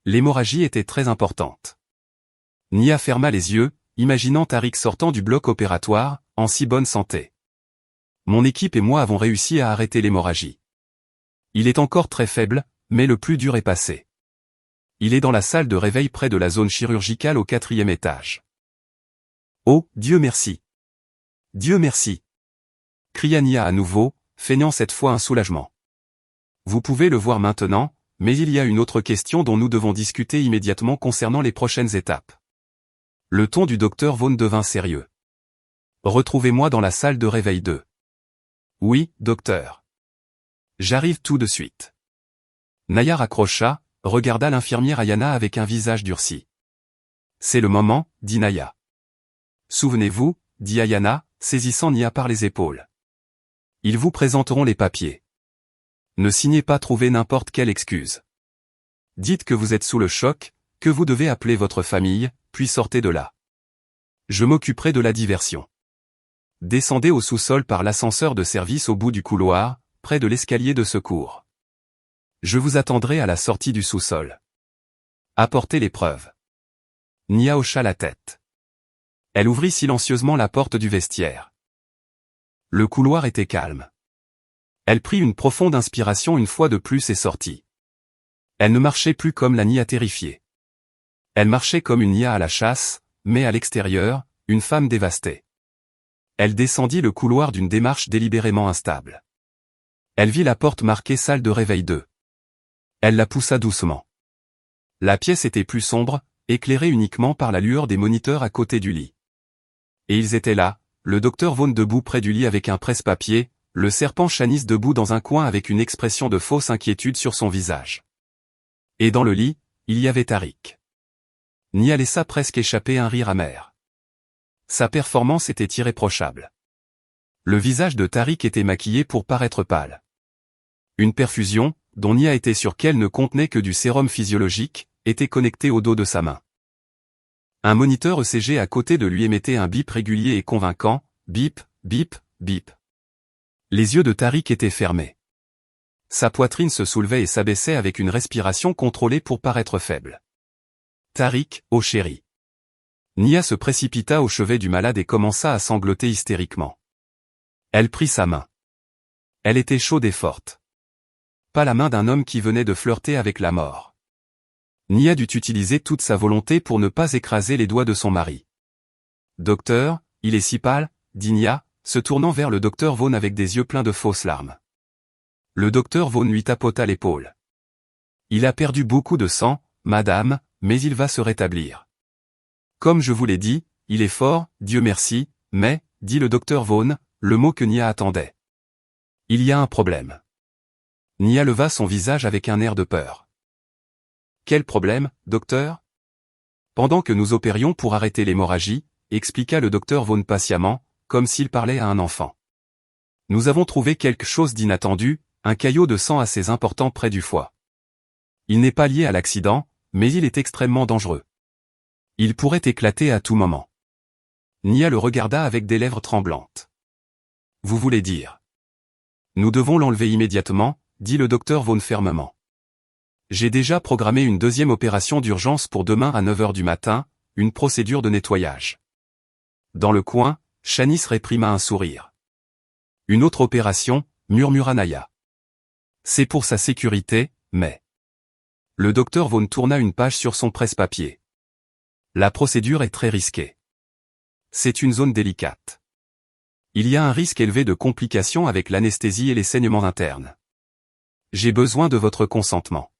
L'hémorragie était très importante. Nia ferma les yeux, imaginant Tariq sortant du bloc opératoire, en si bonne santé. Mon équipe et moi avons réussi à arrêter l'hémorragie. Il est encore très faible, mais le plus dur est passé. Il est dans la salle de réveil près de la zone chirurgicale au 4e étage. Oh, Dieu merci! Dieu merci! Cria Nia à nouveau, feignant cette fois un soulagement. Vous pouvez le voir maintenant, mais il y a une autre question dont nous devons discuter immédiatement concernant les prochaines étapes. Le ton du docteur Vaughn devint sérieux. Retrouvez-moi dans la salle de réveil 2. Oui, docteur. J'arrive tout de suite. Naya raccrocha, regarda l'infirmière Ayana avec un visage durci. C'est le moment, dit Naya. Souvenez-vous, dit Ayana, saisissant Nia par les épaules. Ils vous présenteront les papiers. Ne signez pas trouver n'importe quelle excuse. Dites que vous êtes sous le choc, que vous devez appeler votre famille, puis sortez de là. Je m'occuperai de la diversion. Descendez au sous-sol par l'ascenseur de service au bout du couloir, près de l'escalier de secours. Je vous attendrai à la sortie du sous-sol. Apportez les preuves. Nia hocha la tête. Elle ouvrit silencieusement la porte du vestiaire. Le couloir était calme. Elle prit une profonde inspiration une fois de plus et sortit. Elle ne marchait plus comme la Nia terrifiée. Elle marchait comme une Nia à la chasse, mais à l'extérieur, une femme dévastée. Elle descendit le couloir d'une démarche délibérément instable. Elle vit la porte marquée salle de réveil 2. Elle la poussa doucement. La pièce était plus sombre, éclairée uniquement par la lueur des moniteurs à côté du lit. Et ils étaient là, le docteur Vaughn debout près du lit avec un presse-papier, le serpent Chanis debout dans un coin avec une expression de fausse inquiétude sur son visage. Et dans le lit, il y avait Tariq. Nia laissa presque échapper un rire amer. Sa performance était irréprochable. Le visage de Tariq était maquillé pour paraître pâle. Une perfusion, dont Nia était sûre qu'elle ne contenait que du sérum physiologique, était connectée au dos de sa main. Un moniteur ECG à côté de lui émettait un bip régulier et convaincant, bip, bip, bip. Les yeux de Tariq étaient fermés. Sa poitrine se soulevait et s'abaissait avec une respiration contrôlée pour paraître faible. Tariq, oh chéri. Nia se précipita au chevet du malade et commença à sangloter hystériquement. Elle prit sa main. Elle était chaude et forte. Pas la main d'un homme qui venait de flirter avec la mort. Nia dut utiliser toute sa volonté pour ne pas écraser les doigts de son mari. « Docteur, il est si pâle » dit Nia, se tournant vers le docteur Vaughn avec des yeux pleins de fausses larmes. Le docteur Vaughn lui tapota l'épaule. « Il a perdu beaucoup de sang, madame, mais il va se rétablir. Comme je vous l'ai dit, il est fort, Dieu merci, mais, dit le docteur Vaughn, le mot que Nia attendait. Il y a un problème. » Nia leva son visage avec un air de peur. « Quel problème, docteur ?» Pendant que nous opérions pour arrêter l'hémorragie, expliqua le docteur Vaughn patiemment, comme s'il parlait à un enfant. Nous avons trouvé quelque chose d'inattendu, un caillot de sang assez important près du foie. Il n'est pas lié à l'accident, mais il est extrêmement dangereux. Il pourrait éclater à tout moment. Nia le regarda avec des lèvres tremblantes. Vous voulez dire? Nous devons l'enlever immédiatement, dit le docteur Vaughn fermement. J'ai déjà programmé une deuxième opération d'urgence pour demain à 9 h du matin, une procédure de nettoyage. Dans le coin, Shanice réprima un sourire. Une autre opération, murmura Naya. C'est pour sa sécurité, mais... Le docteur Vaughn tourna une page sur son presse-papier. La procédure est très risquée. C'est une zone délicate. Il y a un risque élevé de complications avec l'anesthésie et les saignements internes. J'ai besoin de votre consentement.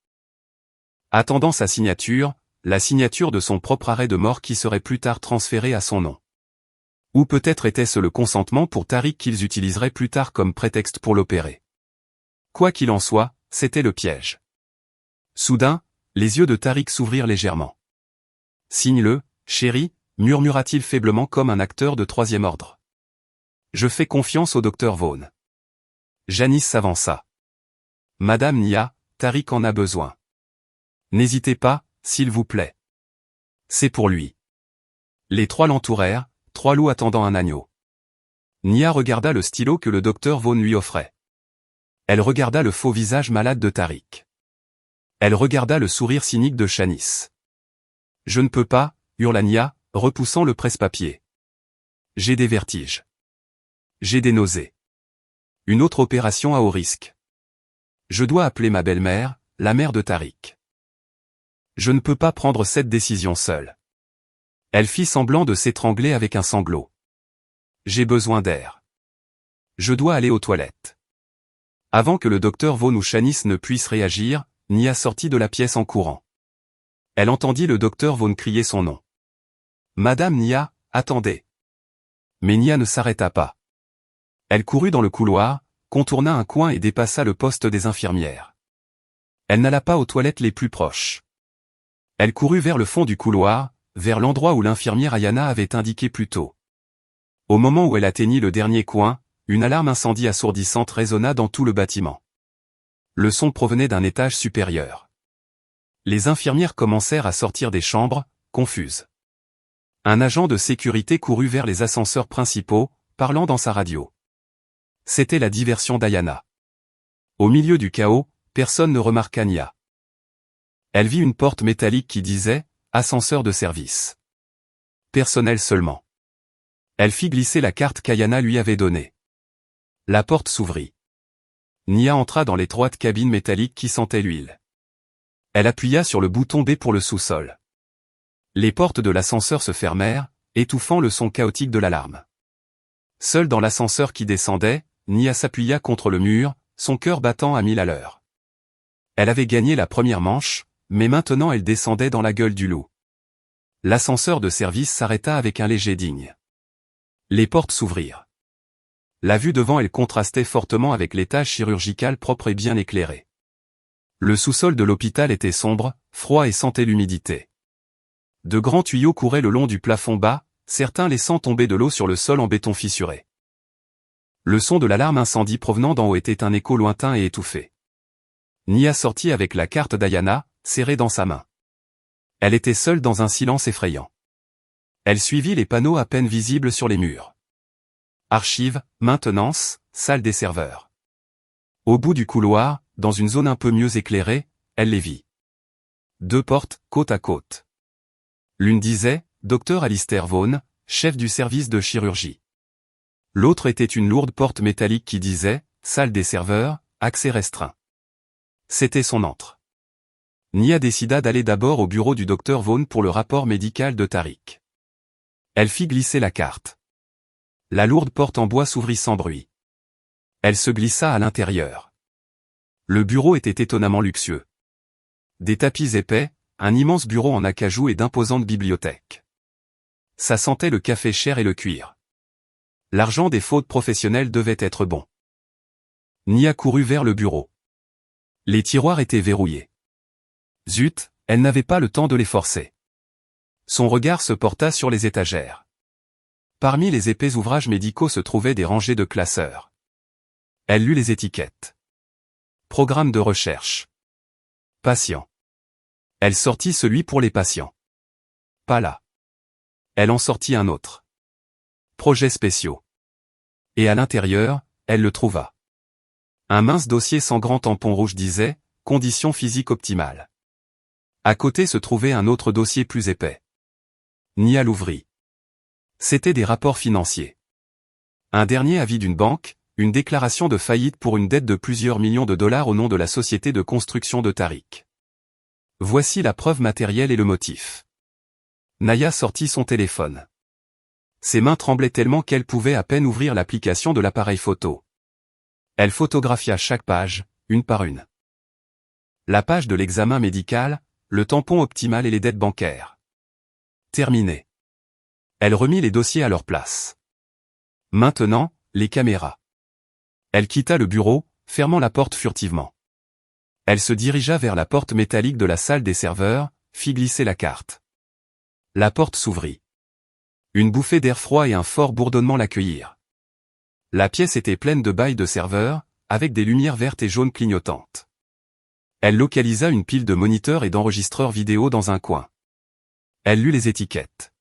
Attendant sa signature, la signature de son propre arrêt de mort qui serait plus tard transféré à son nom. Ou peut-être était-ce le consentement pour Tariq qu'ils utiliseraient plus tard comme prétexte pour l'opérer. Quoi qu'il en soit, c'était le piège. Soudain, les yeux de Tariq s'ouvrirent légèrement. « Signe-le, chéri » murmura-t-il faiblement comme un acteur de troisième ordre. « Je fais confiance au docteur Vaughn. » Janice s'avança. « Madame Nia, Tariq en a besoin. N'hésitez pas, s'il vous plaît. C'est pour lui. » Les trois l'entourèrent, trois loups attendant un agneau. Nia regarda le stylo que le docteur Vaughn lui offrait. Elle regarda le faux visage malade de Tariq. Elle regarda le sourire cynique de Shanice. « Je ne peux pas, » hurla Nia, repoussant le presse-papier. « J'ai des vertiges. J'ai des nausées. Une autre opération à haut risque. Je dois appeler ma belle-mère, la mère de Tariq. Je ne peux pas prendre cette décision seule. » Elle fit semblant de s'étrangler avec un sanglot. « J'ai besoin d'air. Je dois aller aux toilettes. » Avant que le docteur Vaughn ou Shanice ne puisse réagir, Nia sortit de la pièce en courant. Elle entendit le docteur Vaughn crier son nom. « Madame Nia, attendez !» Mais Nia ne s'arrêta pas. Elle courut dans le couloir, contourna un coin et dépassa le poste des infirmières. Elle n'alla pas aux toilettes les plus proches. Elle courut vers le fond du couloir, vers l'endroit où l'infirmière Ayana avait indiqué plus tôt. Au moment où elle atteignit le dernier coin, une alarme incendie assourdissante résonna dans tout le bâtiment. Le son provenait d'un étage supérieur. Les infirmières commencèrent à sortir des chambres, confuses. Un agent de sécurité courut vers les ascenseurs principaux, parlant dans sa radio. C'était la diversion d'Ayana. Au milieu du chaos, personne ne remarqua Nia. Elle vit une porte métallique qui disait « Ascenseur de service. Personnel seulement ». Elle fit glisser la carte qu'Ayana lui avait donnée. La porte s'ouvrit. Nia entra dans l'étroite cabine métallique qui sentait l'huile. Elle appuya sur le bouton B pour le sous-sol. Les portes de l'ascenseur se fermèrent, étouffant le son chaotique de l'alarme. Seule dans l'ascenseur qui descendait, Nia s'appuya contre le mur, son cœur battant à 1000 à l'heure. Elle avait gagné la première manche, mais maintenant elle descendait dans la gueule du loup. L'ascenseur de service s'arrêta avec un léger digne. Les portes s'ouvrirent. La vue devant elle contrastait fortement avec l'étage chirurgical propre et bien éclairé. Le sous-sol de l'hôpital était sombre, froid et sentait l'humidité. De grands tuyaux couraient le long du plafond bas, certains laissant tomber de l'eau sur le sol en béton fissuré. Le son de l'alarme incendie provenant d'en haut était un écho lointain et étouffé. Nia sortit avec la carte d'Ayana, serrée dans sa main. Elle était seule dans un silence effrayant. Elle suivit les panneaux à peine visibles sur les murs. Archives, maintenance, salle des serveurs. Au bout du couloir, dans une zone un peu mieux éclairée, elle les vit. 2 portes, côte à côte. L'une disait « Dr Alistair Vaughan, chef du service de chirurgie ». L'autre était une lourde porte métallique qui disait « Salle des serveurs, accès restreint ». C'était son antre. Nia décida d'aller d'abord au bureau du Dr Vaughan pour le rapport médical de Tariq. Elle fit glisser la carte. La lourde porte en bois s'ouvrit sans bruit. Elle se glissa à l'intérieur. Le bureau était étonnamment luxueux. Des tapis épais, un immense bureau en acajou et d'imposantes bibliothèques. Ça sentait le café cher et le cuir. L'argent des fautes professionnelles devait être bon. Nia courut vers le bureau. Les tiroirs étaient verrouillés. Zut, elle n'avait pas le temps de les forcer. Son regard se porta sur les étagères. Parmi les épais ouvrages médicaux se trouvaient des rangées de classeurs. Elle lut les étiquettes. Programme de recherche. Patient. Elle sortit celui pour les patients. Pas là. Elle en sortit un autre. Projets spéciaux. Et à l'intérieur, elle le trouva. Un mince dossier sans grand tampon rouge disait « Conditions physiques optimales ». À côté se trouvait un autre dossier plus épais. Nia l'ouvrit. C'étaient des rapports financiers. Un dernier avis d'une banque, une déclaration de faillite pour une dette de plusieurs millions de dollars au nom de la société de construction de Tariq. Voici la preuve matérielle et le motif. Naya sortit son téléphone. Ses mains tremblaient tellement qu'elle pouvait à peine ouvrir l'application de l'appareil photo. Elle photographia chaque page, une par une. La page de l'examen médical, le tampon optimal et les dettes bancaires. Terminé. Elle remit les dossiers à leur place. Maintenant, les caméras. Elle quitta le bureau, fermant la porte furtivement. Elle se dirigea vers la porte métallique de la salle des serveurs, fit glisser la carte. La porte s'ouvrit. Une bouffée d'air froid et un fort bourdonnement l'accueillirent. La pièce était pleine de bails de serveurs, avec des lumières vertes et jaunes clignotantes. Elle localisa une pile de moniteurs et d'enregistreurs vidéo dans un coin. Elle lut les étiquettes.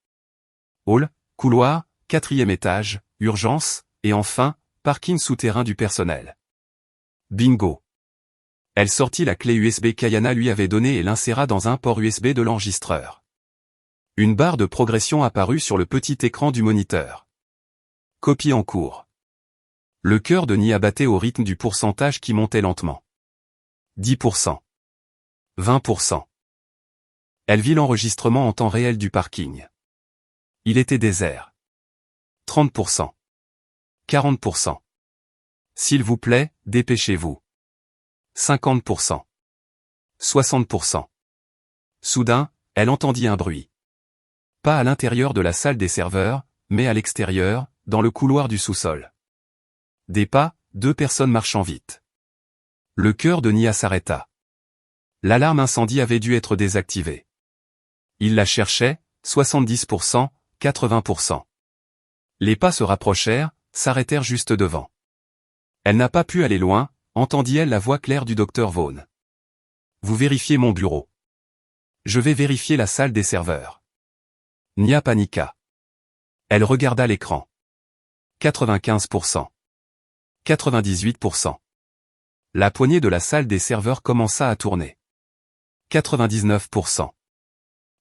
Hall, couloir, 4e étage, urgence, et enfin, parking souterrain du personnel. Bingo. Elle sortit la clé USB qu'Ayana lui avait donnée et l'inséra dans un port USB de l'enregistreur. Une barre de progression apparut sur le petit écran du moniteur. Copie en cours. Le cœur de Nia battait au rythme du pourcentage qui montait lentement. 10%. 20%. Elle vit l'enregistrement en temps réel du parking. Il était désert. 30%. 40%. S'il vous plaît, dépêchez-vous. 50%. 60%. Soudain, elle entendit un bruit. Pas à l'intérieur de la salle des serveurs, mais à l'extérieur, dans le couloir du sous-sol. Des pas, 2 personnes marchant vite. Le cœur de Nia s'arrêta. L'alarme incendie avait dû être désactivée. Il la cherchait, 70%, 80%. Les pas se rapprochèrent, s'arrêtèrent juste devant. Elle n'a pas pu aller loin, entendit-elle la voix claire du Dr Vaughan. Vous vérifiez mon bureau. Je vais vérifier la salle des serveurs. Nia paniqua. Elle regarda l'écran. 95%. 98%. La poignée de la salle des serveurs commença à tourner. 99%.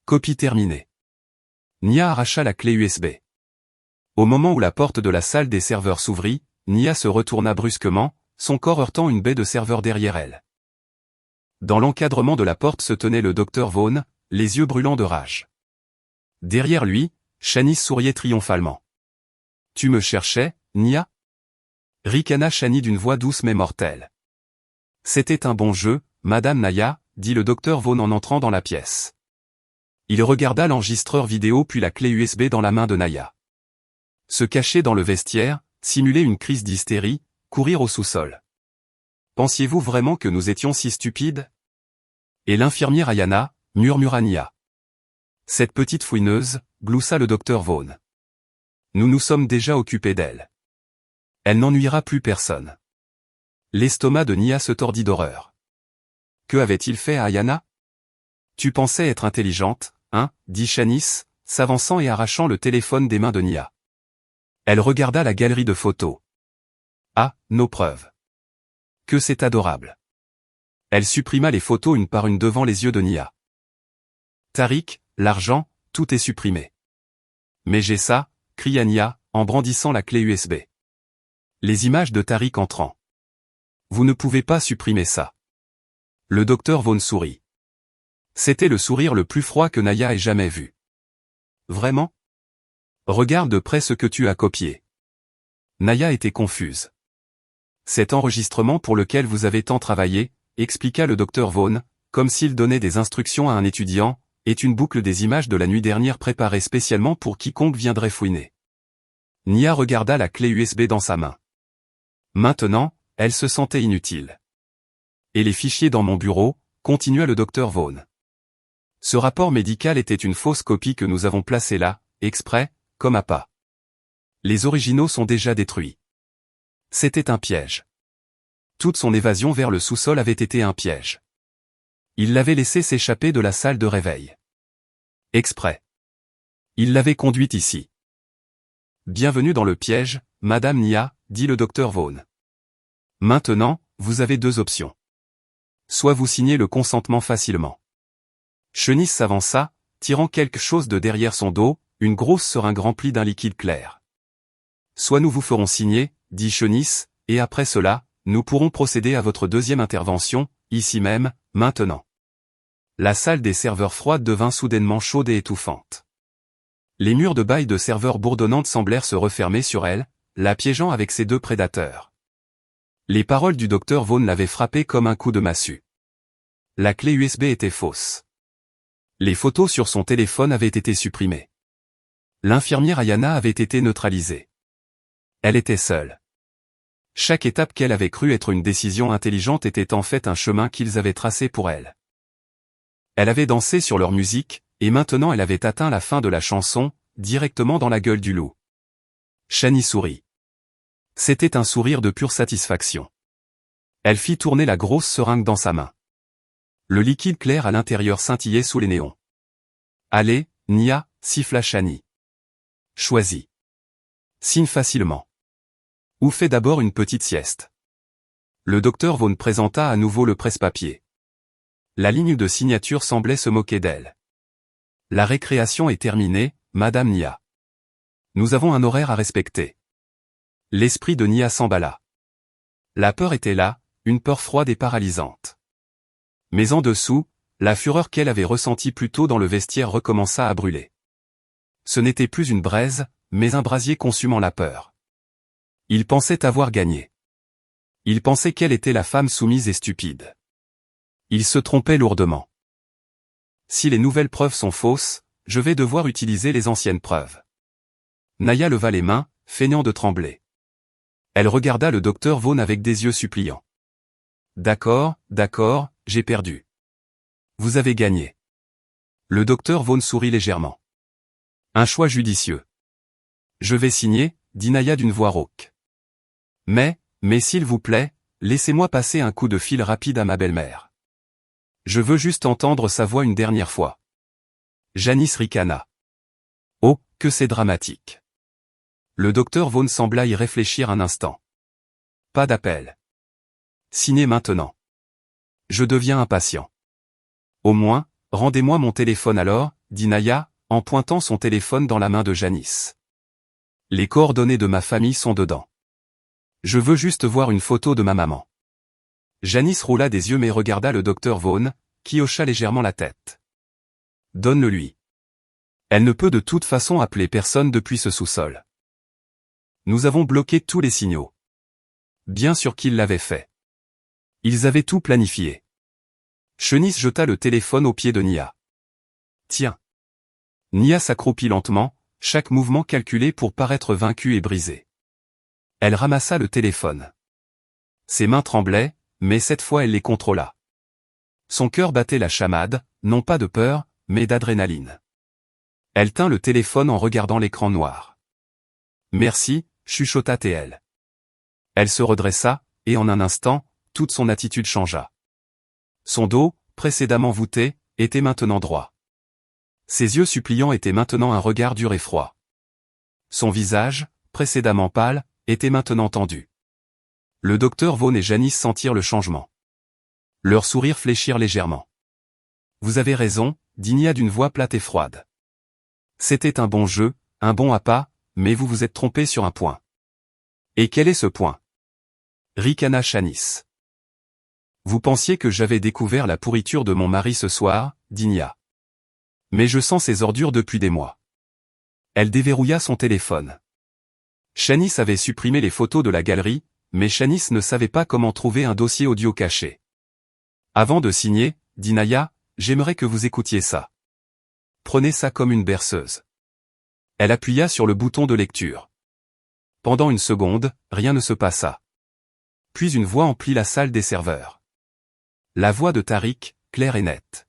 Copie terminée. Nia arracha la clé USB. Au moment où la porte de la salle des serveurs s'ouvrit, Nia se retourna brusquement, son corps heurtant une baie de serveur derrière elle. Dans l'encadrement de la porte se tenait le Dr Vaughan, les yeux brûlants de rage. Derrière lui, Shani souriait triomphalement. « Tu me cherchais, Nia » ricana Shani d'une voix douce mais mortelle. « C'était un bon jeu, Madame Naya » dit le Dr Vaughan en entrant dans la pièce. Il regarda l'enregistreur vidéo puis la clé USB dans la main de Naya. Se cacher dans le vestiaire, simuler une crise d'hystérie, courir au sous-sol. Pensiez-vous vraiment que nous étions si stupides ? Et l'infirmière Ayana, murmura Nia. Cette petite fouineuse, gloussa le Dr Vaughan. Nous nous sommes déjà occupés d'elle. Elle n'ennuiera plus personne. L'estomac de Nia se tordit d'horreur. Que avait-il fait à Ayana ? Tu pensais être intelligente, hein, dit Shanice, s'avançant et arrachant le téléphone des mains de Nia. Elle regarda la galerie de photos. Ah, nos preuves. Que c'est adorable. Elle supprima les photos une par une devant les yeux de Nia. Tariq, l'argent, tout est supprimé. Mais j'ai ça, cria Nia, en brandissant la clé USB. Les images de Tariq entrant. Vous ne pouvez pas supprimer ça. Le docteur Vaughn sourit. C'était le sourire le plus froid que Nia ait jamais vu. Vraiment? Regarde de près ce que tu as copié. Nia était confuse. Cet enregistrement pour lequel vous avez tant travaillé, expliqua le docteur Vaughn, comme s'il donnait des instructions à un étudiant, est une boucle des images de la nuit dernière préparée spécialement pour quiconque viendrait fouiner. Nia regarda la clé USB dans sa main. Maintenant, elle se sentait inutile. Et les fichiers dans mon bureau, continua le docteur Vaughn. Ce rapport médical était une fausse copie que nous avons placée là, exprès, comme appât. Les originaux sont déjà détruits. C'était un piège. Toute son évasion vers le sous-sol avait été un piège. Il l'avait laissé s'échapper de la salle de réveil. Exprès. Il l'avait conduite ici. Bienvenue dans le piège, Madame Nia, dit le docteur Vaughn. Maintenant, vous avez deux options. Soit vous signez le consentement facilement. Chenisse s'avança, tirant quelque chose de derrière son dos, une grosse seringue remplie d'un liquide clair. Soit nous vous ferons signer, dit Chenisse, et après cela, nous pourrons procéder à votre deuxième intervention, ici même, maintenant. La salle des serveurs froides devint soudainement chaude et étouffante. Les murs de bail de serveurs bourdonnantes semblèrent se refermer sur elle, la piégeant avec ses deux prédateurs. Les paroles du docteur Vaughn l'avaient frappé comme un coup de massue. La clé USB était fausse. Les photos sur son téléphone avaient été supprimées. L'infirmière Ayana avait été neutralisée. Elle était seule. Chaque étape qu'elle avait cru être une décision intelligente était en fait un chemin qu'ils avaient tracé pour elle. Elle avait dansé sur leur musique, et maintenant elle avait atteint la fin de la chanson, directement dans la gueule du loup. Shani sourit. C'était un sourire de pure satisfaction. Elle fit tourner la grosse seringue dans sa main. Le liquide clair à l'intérieur scintillait sous les néons. Allez, Nia, siffla Shani. Choisis. Signe facilement. Ou fais d'abord une petite sieste. Le docteur Vaughn présenta à nouveau le presse-papier. La ligne de signature semblait se moquer d'elle. La récréation est terminée, Madame Nia. Nous avons un horaire à respecter. L'esprit de Nia s'emballa. La peur était là, une peur froide et paralysante. Mais en dessous, la fureur qu'elle avait ressentie plus tôt dans le vestiaire recommença à brûler. Ce n'était plus une braise, mais un brasier consumant la peur. Il pensait avoir gagné. Il pensait qu'elle était la femme soumise et stupide. Il se trompait lourdement. Si les nouvelles preuves sont fausses, je vais devoir utiliser les anciennes preuves. Nia leva les mains, feignant de trembler. Elle regarda le docteur Vaughn avec des yeux suppliants. D'accord, j'ai perdu. Vous avez gagné. Le docteur Vaughn sourit légèrement. Un choix judicieux. Je vais signer, dit Nia d'une voix rauque. Mais s'il vous plaît, laissez-moi passer un coup de fil rapide à ma belle-mère. Je veux juste entendre sa voix une dernière fois. Janice ricana. Oh, que c'est dramatique. Le docteur Vaughn sembla y réfléchir un instant. Pas d'appel. Signez maintenant. Je deviens impatient. Au moins, rendez-moi mon téléphone alors, dit Nia, en pointant son téléphone dans la main de Janice. Les coordonnées de ma famille sont dedans. Je veux juste voir une photo de ma maman. Janice roula des yeux mais regarda le docteur Vaughn, qui hocha légèrement la tête. Donne-le lui. Elle ne peut de toute façon appeler personne depuis ce sous-sol. Nous avons bloqué tous les signaux. Bien sûr qu'ils l'avaient fait. Ils avaient tout planifié. Chenisse jeta le téléphone aux pieds de Nia. Tiens. Nia s'accroupit lentement, chaque mouvement calculé pour paraître vaincue et brisée. Elle ramassa le téléphone. Ses mains tremblaient, mais cette fois elle les contrôla. Son cœur battait la chamade, non pas de peur, mais d'adrénaline. Elle tint le téléphone en regardant l'écran noir. Merci, chuchota-t-elle. Elle se redressa, et en un instant, toute son attitude changea. Son dos, précédemment voûté, était maintenant droit. Ses yeux suppliants étaient maintenant un regard dur et froid. Son visage, précédemment pâle, était maintenant tendu. Le docteur Vaughn et Janice sentirent le changement. Leurs sourires fléchirent légèrement. Vous avez raison, dit Nia d'une voix plate et froide. C'était un bon jeu, un bon appât, mais vous vous êtes trompé sur un point. Et quel est ce point? Ricana Shanice. Vous pensiez que j'avais découvert la pourriture de mon mari ce soir, dit Nia. Mais je sens ces ordures depuis des mois. Elle déverrouilla son téléphone. Shanice avait supprimé les photos de la galerie, mais Shanice ne savait pas comment trouver un dossier audio caché. Avant de signer, dit Naya, j'aimerais que vous écoutiez ça. Prenez ça comme une berceuse. Elle appuya sur le bouton de lecture. Pendant une seconde, rien ne se passa. Puis une voix emplit la salle des serveurs. La voix de Tariq, claire et nette.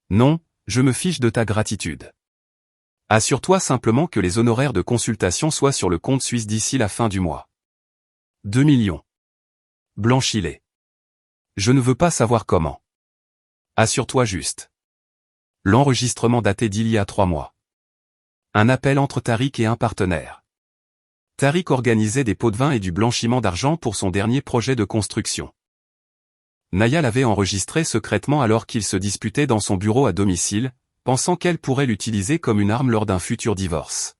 Non, je me fiche de ta gratitude. Assure-toi simplement que les honoraires de consultation soient sur le compte suisse d'ici la fin du mois. 2 millions. Blanchis-les. Je ne veux pas savoir comment. Assure-toi juste. L'enregistrement daté d'il y a 3 mois. Un appel entre Tariq et un partenaire. Tariq organisait des pots de vin et du blanchiment d'argent pour son dernier projet de construction. Naya l'avait enregistré secrètement alors qu'il se disputait dans son bureau à domicile, pensant qu'elle pourrait l'utiliser comme une arme lors d'un futur divorce.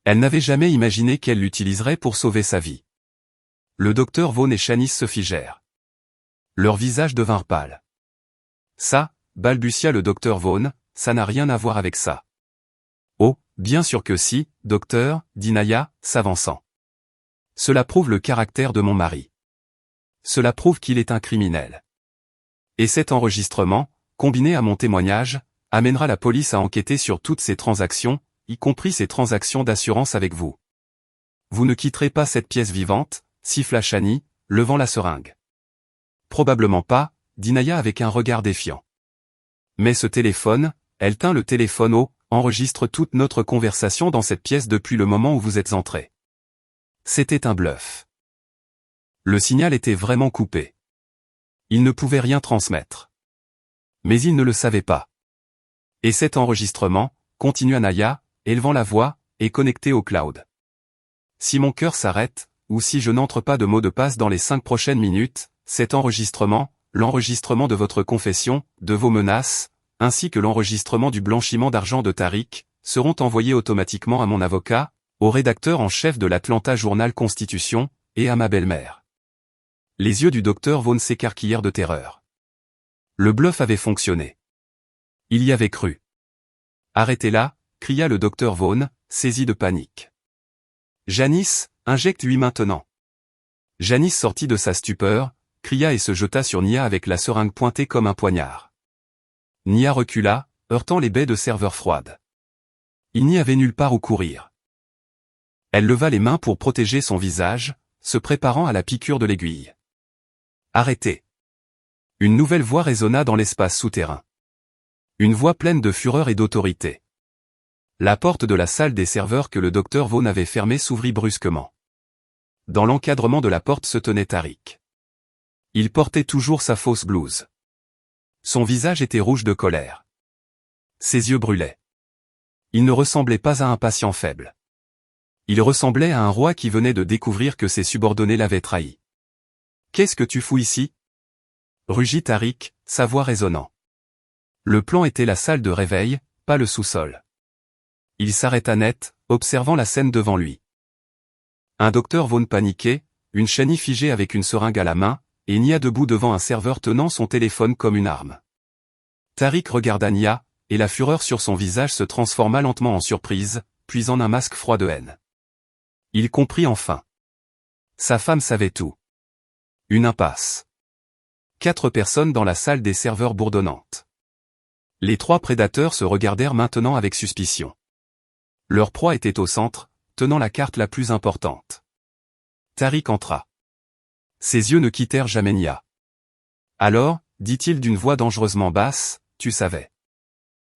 Elle n'avait jamais imaginé qu'elle l'utiliserait pour sauver sa vie. Le docteur Vaughn et Shanice se figèrent. Leurs visages devinrent pâles. Ça, balbutia le docteur Vaughn, ça n'a rien à voir avec ça. Oh, bien sûr que si, docteur, dit Naya, s'avançant. Cela prouve le caractère de mon mari. Cela prouve qu'il est un criminel. Et cet enregistrement, combiné à mon témoignage, amènera la police à enquêter sur toutes ces transactions, y compris ces transactions d'assurance avec vous. Vous ne quitterez pas cette pièce vivante, siffla Shani, levant la seringue. Probablement pas, dit Naya avec un regard défiant. Mais ce téléphone, elle tint le téléphone haut, enregistre toute notre conversation dans cette pièce depuis le moment où vous êtes entré. C'était un bluff. Le signal était vraiment coupé. Il ne pouvait rien transmettre. Mais il ne le savait pas. Et cet enregistrement, continua Naya, élevant la voix, est connecté au cloud. Si mon cœur s'arrête, ou si je n'entre pas de mot de passe dans les 5 prochaines minutes, cet enregistrement, l'enregistrement de votre confession, de vos menaces, ainsi que l'enregistrement du blanchiment d'argent de Tariq, seront envoyés automatiquement à mon avocat, au rédacteur en chef de l'Atlanta Journal-Constitution, et à ma belle-mère. Les yeux du docteur Vaughn s'écarquillèrent de terreur. Le bluff avait fonctionné. Il y avait cru. Arrêtez-la, cria le docteur Vaughn, saisi de panique. Janice, injecte-lui maintenant. Janice sortit de sa stupeur, cria et se jeta sur Nia avec la seringue pointée comme un poignard. Nia recula, heurtant les baies de serveur froide. Il n'y avait nulle part où courir. Elle leva les mains pour protéger son visage, se préparant à la piqûre de l'aiguille. Arrêtez. Une nouvelle voix résonna dans l'espace souterrain. Une voix pleine de fureur et d'autorité. La porte de la salle des serveurs que le docteur Vaughn avait fermée s'ouvrit brusquement. Dans l'encadrement de la porte se tenait Tariq. Il portait toujours sa fausse blouse. Son visage était rouge de colère. Ses yeux brûlaient. Il ne ressemblait pas à un patient faible. Il ressemblait à un roi qui venait de découvrir que ses subordonnés l'avaient trahi. « Qu'est-ce que tu fous ici ?» rugit Tariq, sa voix résonnant. Le plan était la salle de réveil, pas le sous-sol. Il s'arrêta net, observant la scène devant lui. Un docteur Vaughn paniqué, une Shani figée avec une seringue à la main, et Nia debout devant un serveur tenant son téléphone comme une arme. Tariq regarda Nia, et la fureur sur son visage se transforma lentement en surprise, puis en un masque froid de haine. Il comprit enfin. Sa femme savait tout. Une impasse. 4 personnes dans la salle des serveurs bourdonnante. Les 3 prédateurs se regardèrent maintenant avec suspicion. Leur proie était au centre, tenant la carte la plus importante. Tariq entra. Ses yeux ne quittèrent jamais Nia. Alors, dit-il d'une voix dangereusement basse, tu savais.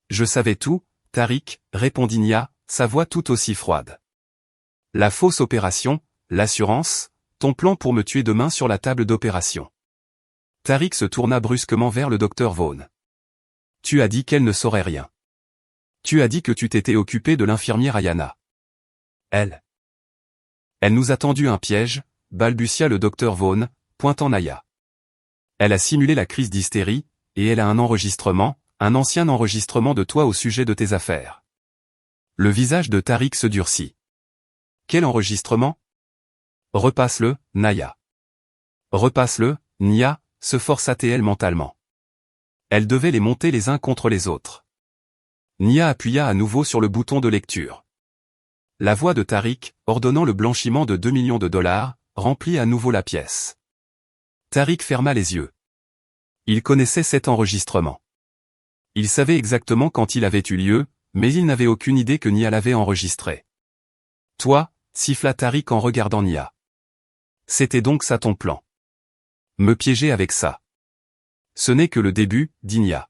Je savais tout, Tariq, répondit Nia, sa voix tout aussi froide. La fausse opération, l'assurance, ton plan pour me tuer demain sur la table d'opération. Tariq se tourna brusquement vers le docteur Vaughn. Tu as dit qu'elle ne saurait rien. Tu as dit que tu t'étais occupé de l'infirmière Ayana. Elle nous a tendu un piège, balbutia le docteur Vaughn, pointant Naya. Elle a simulé la crise d'hystérie, et elle a un enregistrement, un ancien enregistrement de toi au sujet de tes affaires. Le visage de Tariq se durcit. Quel enregistrement? Repasse-le, Naya. Repasse-le, Nia, se força-t-elle mentalement. Elle devait les monter les uns contre les autres. Nia appuya à nouveau sur le bouton de lecture. La voix de Tariq, ordonnant le blanchiment de 2 millions de dollars, remplit à nouveau la pièce. Tariq ferma les yeux. Il connaissait cet enregistrement. Il savait exactement quand il avait eu lieu, mais il n'avait aucune idée que Nia l'avait enregistré. Toi, siffla Tariq en regardant Nia. C'était donc ça ton plan. Me piéger avec ça. Ce n'est que le début, dit Nia.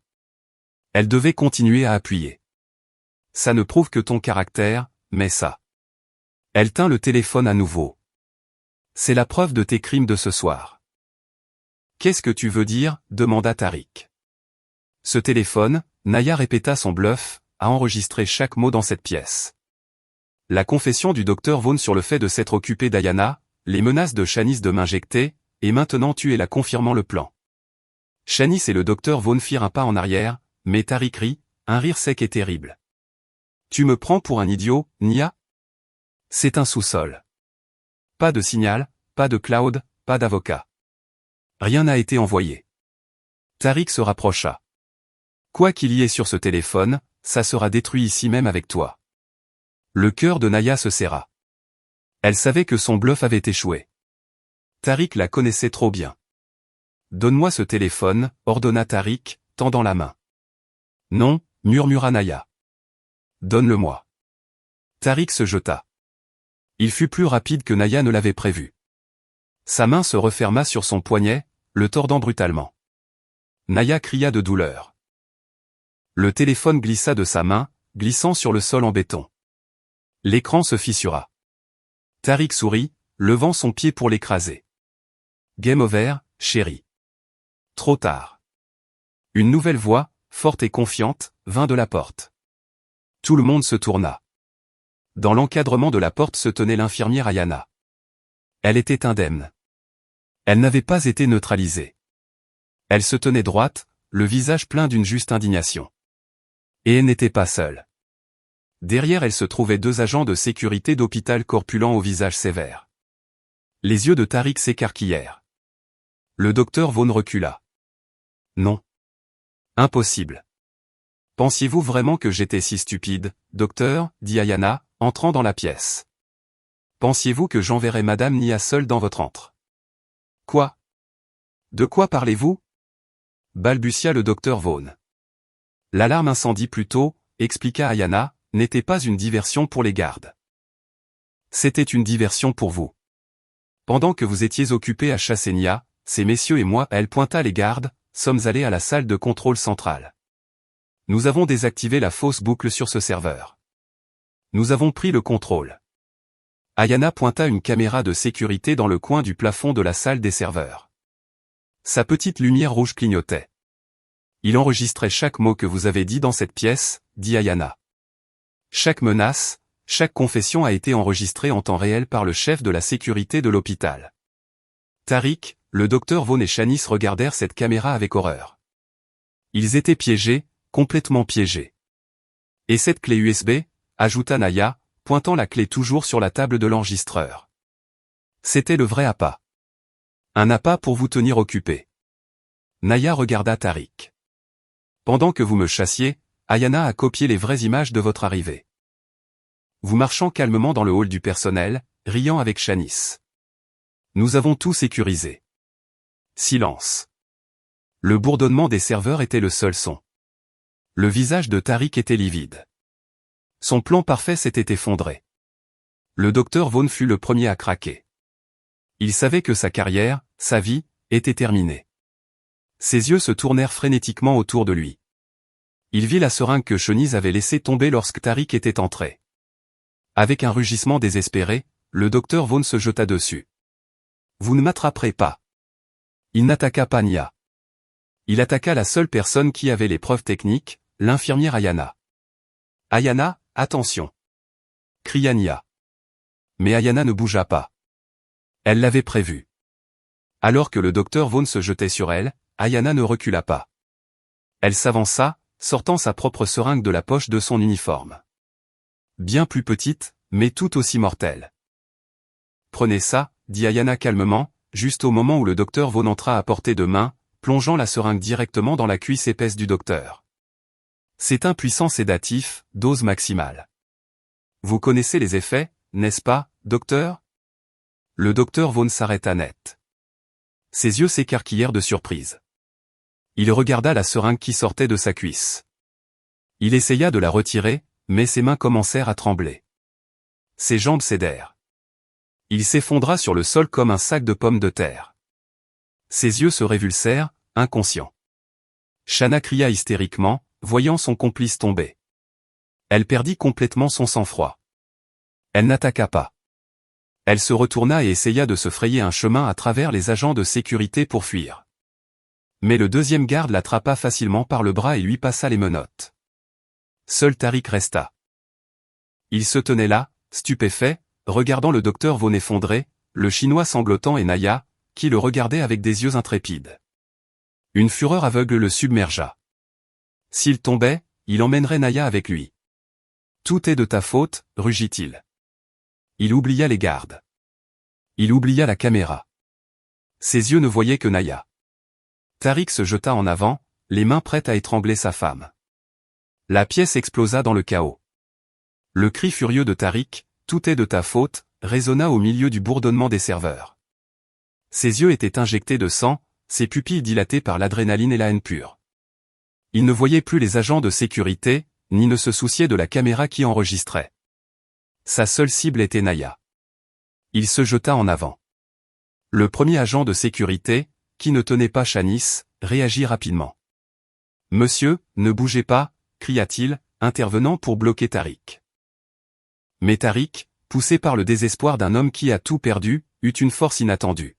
Elle devait continuer à appuyer. Ça ne prouve que ton caractère, mais ça. Elle tint le téléphone à nouveau. C'est la preuve de tes crimes de ce soir. Qu'est-ce que tu veux dire? Demanda Tariq. Ce téléphone, Naya répéta son bluff, a enregistré chaque mot dans cette pièce. La confession du docteur Vaughn sur le fait de s'être occupé d'Ayana, les menaces de Shanice de m'injecter, et maintenant tu es là confirmant le plan. Shanice et le docteur Vaughn firent un pas en arrière, mais Tariq rit, un rire sec et terrible. Tu me prends pour un idiot, Nia? C'est un sous-sol. Pas de signal, pas de cloud, pas d'avocat. Rien n'a été envoyé. Tariq se rapprocha. Quoi qu'il y ait sur ce téléphone, ça sera détruit ici même avec toi. Le cœur de Naya se serra. Elle savait que son bluff avait échoué. Tariq la connaissait trop bien. Donne-moi ce téléphone, ordonna Tariq, tendant la main. Non, murmura Naya. Donne-le-moi. Tariq se jeta. Il fut plus rapide que Naya ne l'avait prévu. Sa main se referma sur son poignet, le tordant brutalement. Naya cria de douleur. Le téléphone glissa de sa main, glissant sur le sol en béton. L'écran se fissura. Tariq sourit, levant son pied pour l'écraser. Game over, chérie. Trop tard. Une nouvelle voix, forte et confiante, vint de la porte. Tout le monde se tourna. Dans l'encadrement de la porte se tenait l'infirmière Ayana. Elle était indemne. Elle n'avait pas été neutralisée. Elle se tenait droite, le visage plein d'une juste indignation. Et elle n'était pas seule. Derrière elle se trouvaient 2 agents de sécurité d'hôpital corpulents au visage sévère. Les yeux de Tariq s'écarquillèrent. Le docteur Vaughn recula. Non. Impossible. Pensiez-vous vraiment que j'étais si stupide, docteur, dit Ayana, entrant dans la pièce. Pensiez-vous que j'enverrais madame Nia seule dans votre antre? Quoi? De quoi parlez-vous? Balbutia le docteur Vaughn. L'alarme incendie plus tôt, expliqua Ayana, n'était pas une diversion pour les gardes. C'était une diversion pour vous. Pendant que vous étiez occupés à chasser Nia, ces messieurs et moi, elle pointa les gardes, sommes allés à la salle de contrôle centrale. Nous avons désactivé la fausse boucle sur ce serveur. Nous avons pris le contrôle. Ayana pointa une caméra de sécurité dans le coin du plafond de la salle des serveurs. Sa petite lumière rouge clignotait. Il enregistrait chaque mot que vous avez dit dans cette pièce, dit Ayana. Chaque menace, chaque confession a été enregistrée en temps réel par le chef de la sécurité de l'hôpital. Tariq, le docteur Vaughn et Shanice regardèrent cette caméra avec horreur. Ils étaient piégés, complètement piégés. Et cette clé USB, ajouta Naya, pointant la clé toujours sur la table de l'enregistreur. C'était le vrai appât. Un appât pour vous tenir occupé. Naya regarda Tariq. Pendant que vous me chassiez, Ayana a copié les vraies images de votre arrivée. Vous marchant calmement dans le hall du personnel, riant avec Shanice. Nous avons tout sécurisé. Silence. Le bourdonnement des serveurs était le seul son. Le visage de Tariq était livide. Son plan parfait s'était effondré. Le docteur Vaughn fut le premier à craquer. Il savait que sa carrière, sa vie, était terminée. Ses yeux se tournèrent frénétiquement autour de lui. Il vit la seringue que Shanice avait laissée tomber lorsque Tariq était entré. Avec un rugissement désespéré, le docteur Vaughn se jeta dessus. Vous ne m'attraperez pas. Il n'attaqua pas Nia. Il attaqua la seule personne qui avait les preuves techniques, l'infirmière Ayana. Ayana, attention! Cria Nia. Mais Ayana ne bougea pas. Elle l'avait prévu. Alors que le docteur Vaughn se jetait sur elle, Ayana ne recula pas. Elle s'avança, sortant sa propre seringue de la poche de son uniforme. Bien plus petite, mais tout aussi mortelle. Prenez ça, dit Ayana calmement, juste au moment où le docteur Vaughn entra à portée de main, plongeant la seringue directement dans la cuisse épaisse du docteur. C'est un puissant sédatif, dose maximale. Vous connaissez les effets, n'est-ce pas, docteur? Le docteur Vaughn s'arrêta net. Ses yeux s'écarquillèrent de surprise. Il regarda la seringue qui sortait de sa cuisse. Il essaya de la retirer, mais ses mains commencèrent à trembler. Ses jambes cédèrent. Il s'effondra sur le sol comme un sac de pommes de terre. Ses yeux se révulsèrent, inconscient. Shanna cria hystériquement, voyant son complice tomber. Elle perdit complètement son sang-froid. Elle n'attaqua pas. Elle se retourna et essaya de se frayer un chemin à travers les agents de sécurité pour fuir. Mais le deuxième garde l'attrapa facilement par le bras et lui passa les menottes. Seul Tariq resta. Il se tenait là, stupéfait, regardant le docteur Vaughn effondré, le Chinois sanglotant et Naya, qui le regardait avec des yeux intrépides. Une fureur aveugle le submergea. S'il tombait, il emmènerait Naya avec lui. Tout est de ta faute, rugit-il. Il oublia les gardes. Il oublia la caméra. Ses yeux ne voyaient que Naya. Tariq se jeta en avant, les mains prêtes à étrangler sa femme. La pièce explosa dans le chaos. Le cri furieux de Tariq, « Tout est de ta faute », résonna au milieu du bourdonnement des serveurs. Ses yeux étaient injectés de sang, ses pupilles dilatées par l'adrénaline et la haine pure. Il ne voyait plus les agents de sécurité, ni ne se souciait de la caméra qui enregistrait. Sa seule cible était Naya. Il se jeta en avant. Le premier agent de sécurité, qui ne tenait pas Shanice, réagit rapidement. « Monsieur, ne bougez pas », cria-t-il, intervenant pour bloquer Tariq. Mais Tariq, poussé par le désespoir d'un homme qui a tout perdu, eut une force inattendue.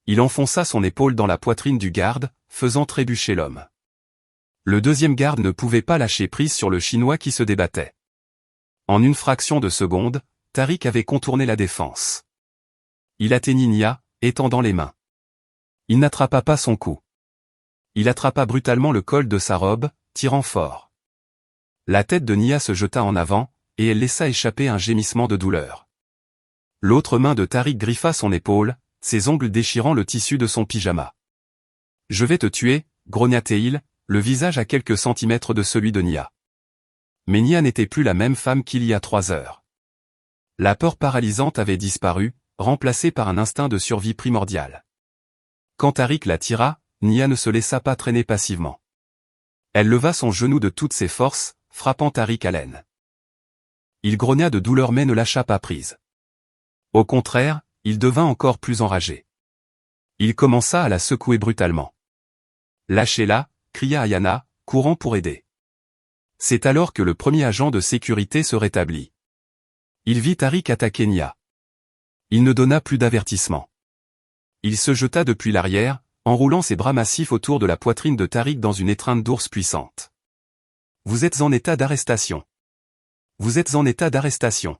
Il enfonça son épaule dans la poitrine du garde, faisant trébucher l'homme. Le deuxième garde ne pouvait pas lâcher prise sur le Chinois qui se débattait. En une fraction de seconde, Tariq avait contourné la défense. Il atteignit Nia, étendant les mains. Il n'attrapa pas son cou. Il attrapa brutalement le col de sa robe, tirant fort. La tête de Nia se jeta en avant, et elle laissa échapper un gémissement de douleur. L'autre main de Tariq griffa son épaule, ses ongles déchirant le tissu de son pyjama. « Je vais te tuer », grogna-t-il, le visage à quelques centimètres de celui de Nia. Mais Nia n'était plus la même femme qu'il y a 3 heures. La peur paralysante avait disparu, remplacée par un instinct de survie primordial. Quand Tariq la tira, Nia ne se laissa pas traîner passivement. Elle leva son genou de toutes ses forces, frappant Tariq à l'aine. Il grogna de douleur mais ne lâcha pas prise. Au contraire, il devint encore plus enragé. Il commença à la secouer brutalement. « Lâchez-la », cria Ayana, courant pour aider. C'est alors que le premier agent de sécurité se rétablit. Il vit Tariq attaquer Nia. Il ne donna plus d'avertissement. Il se jeta depuis l'arrière, enroulant ses bras massifs autour de la poitrine de Tariq dans une étreinte d'ours puissante. « Vous êtes en état d'arrestation. Vous êtes en état d'arrestation. »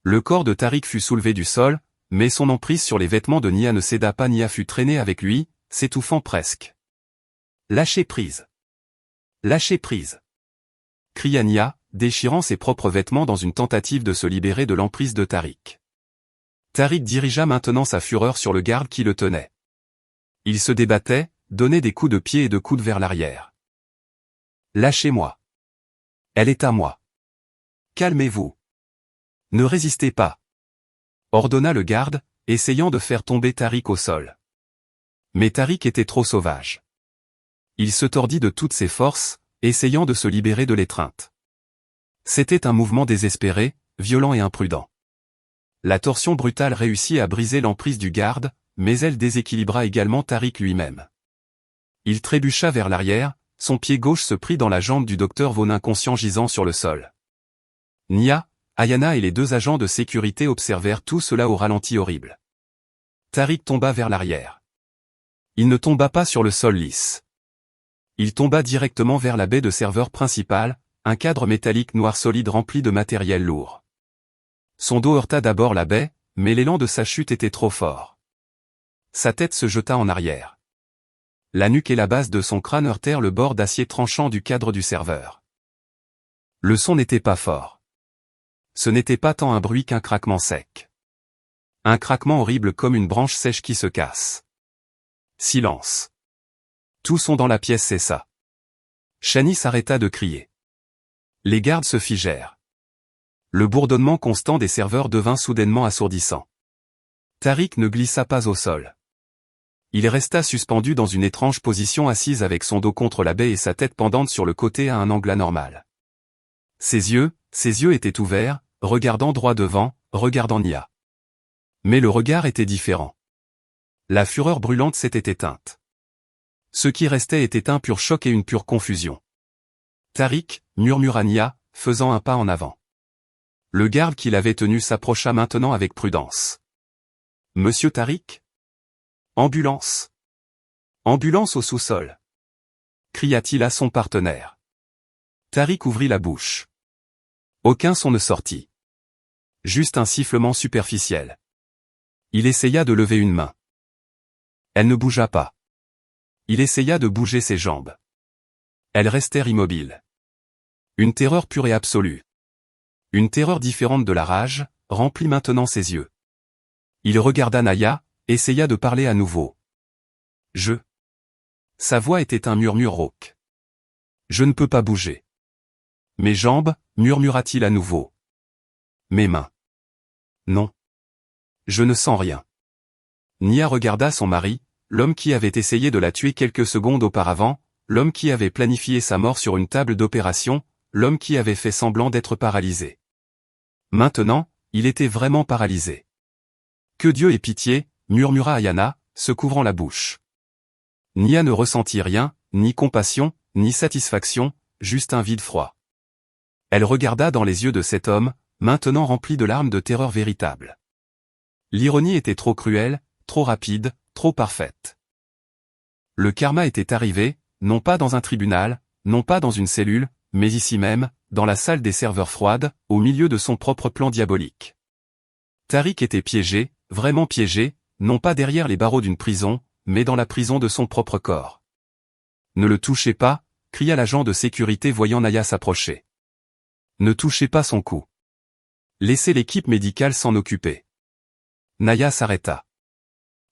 Le corps de Tariq fut soulevé du sol, mais son emprise sur les vêtements de Nia ne céda pas. Nia fut traînée avec lui, s'étouffant presque. « Lâchez prise. Lâchez prise. » cria Nia, déchirant ses propres vêtements dans une tentative de se libérer de l'emprise de Tariq. Tariq dirigea maintenant sa fureur sur le garde qui le tenait. Il se débattait, donnait des coups de pied et de coudes vers l'arrière. « Lâchez-moi. Elle est à moi. Calmez-vous. Ne résistez pas. » ordonna le garde, essayant de faire tomber Tariq au sol. Mais Tariq était trop sauvage. Il se tordit de toutes ses forces, essayant de se libérer de l'étreinte. C'était un mouvement désespéré, violent et imprudent. La torsion brutale réussit à briser l'emprise du garde, mais elle déséquilibra également Tariq lui-même. Il trébucha vers l'arrière, son pied gauche se prit dans la jambe du docteur Vaughn inconscient gisant sur le sol. Nia, Ayana et les 2 agents de sécurité observèrent tout cela au ralenti horrible. Tariq tomba vers l'arrière. Il ne tomba pas sur le sol lisse. Il tomba directement vers la baie de serveur principale, un cadre métallique noir solide rempli de matériel lourd. Son dos heurta d'abord la baie, mais l'élan de sa chute était trop fort. Sa tête se jeta en arrière. La nuque et la base de son crâne heurtèrent le bord d'acier tranchant du cadre du serveur. Le son n'était pas fort. Ce n'était pas tant un bruit qu'un craquement sec. Un craquement horrible comme une branche sèche qui se casse. Silence. Tout son dans la pièce cessa. Shani s'arrêta de crier. Les gardes se figèrent. Le bourdonnement constant des serveurs devint soudainement assourdissant. Tariq ne glissa pas au sol. Il resta suspendu dans une étrange position assise avec son dos contre la baie et sa tête pendante sur le côté à un angle anormal. Ses yeux étaient ouverts, regardant droit devant, regardant Nia. Mais le regard était différent. La fureur brûlante s'était éteinte. Ce qui restait était un pur choc et une pure confusion. Tariq, murmura Nia, faisant un pas en avant. Le garde qui l'avait tenu s'approcha maintenant avec prudence. Monsieur Tariq ? Ambulance. Ambulance au sous-sol. Cria-t-il à son partenaire. Tariq ouvrit la bouche. Aucun son ne sortit. Juste un sifflement superficiel. Il essaya de lever une main. Elle ne bougea pas. Il essaya de bouger ses jambes. Elles restèrent immobiles. Une terreur pure et absolue. Une terreur différente de la rage, remplit maintenant ses yeux. Il regarda Naya, essaya de parler à nouveau. Sa voix était un murmure rauque. Je ne peux pas bouger. Mes jambes, murmura-t-il à nouveau. Mes mains. Non. Je ne sens rien. Nia regarda son mari, l'homme qui avait essayé de la tuer quelques secondes auparavant, l'homme qui avait planifié sa mort sur une table d'opération, l'homme qui avait fait semblant d'être paralysé. Maintenant, il était vraiment paralysé. Que Dieu ait pitié, murmura Ayana, se couvrant la bouche. Nia ne ressentit rien, ni compassion, ni satisfaction, juste un vide froid. Elle regarda dans les yeux de cet homme, maintenant rempli de larmes de terreur véritable. L'ironie était trop cruelle, trop rapide, trop parfaite. Le karma était arrivé, non pas dans un tribunal, non pas dans une cellule, mais ici même, dans la salle des serveurs froides, au milieu de son propre plan diabolique. Tariq était piégé, vraiment piégé, non pas derrière les barreaux d'une prison, mais dans la prison de son propre corps. Ne le touchez pas, cria l'agent de sécurité voyant Naya s'approcher. Ne touchez pas son cou. Laissez l'équipe médicale s'en occuper. Naya s'arrêta.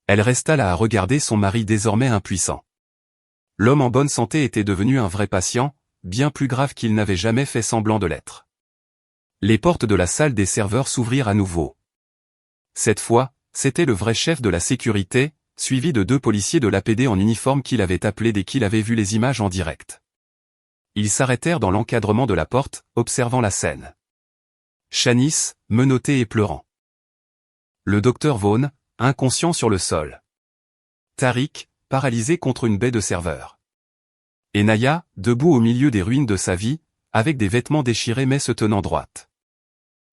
Elle resta là à regarder son mari désormais impuissant. L'homme en bonne santé était devenu un vrai patient, bien plus grave qu'il n'avait jamais fait semblant de l'être. Les portes de la salle des serveurs s'ouvrirent à nouveau. Cette fois, c'était le vrai chef de la sécurité, suivi de 2 policiers de l'APD en uniforme qu'il avait appelés dès qu'il avait vu les images en direct. Ils s'arrêtèrent dans l'encadrement de la porte, observant la scène. Shanice, menottée et pleurant. Le docteur Vaughn, inconscient sur le sol. Tariq, paralysé contre une baie de serveur. Et Naya, debout au milieu des ruines de sa vie, avec des vêtements déchirés mais se tenant droite.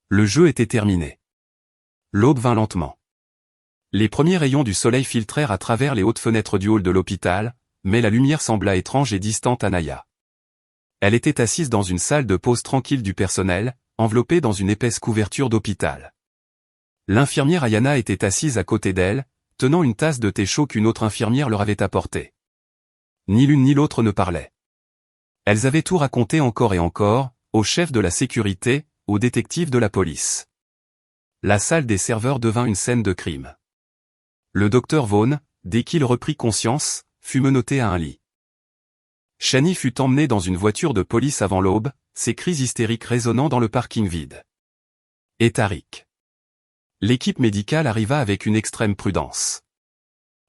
Le jeu était terminé. L'aube vint lentement. Les premiers rayons du soleil filtrèrent à travers les hautes fenêtres du hall de l'hôpital, mais la lumière sembla étrange et distante à Naya. Elle était assise dans une salle de pause tranquille du personnel, enveloppée dans une épaisse couverture d'hôpital. L'infirmière Ayana était assise à côté d'elle, tenant une tasse de thé chaud qu'une autre infirmière leur avait apportée. Ni l'une ni l'autre ne parlaient. Elles avaient tout raconté encore et encore, au chef de la sécurité, au détective de la police. La salle des serveurs devint une scène de crime. Le docteur Vaughn, dès qu'il reprit conscience, fut menotté à un lit. Shani fut emmené dans une voiture de police avant l'aube, ses cris hystériques résonnant dans le parking vide. Et Tariq. L'équipe médicale arriva avec une extrême prudence.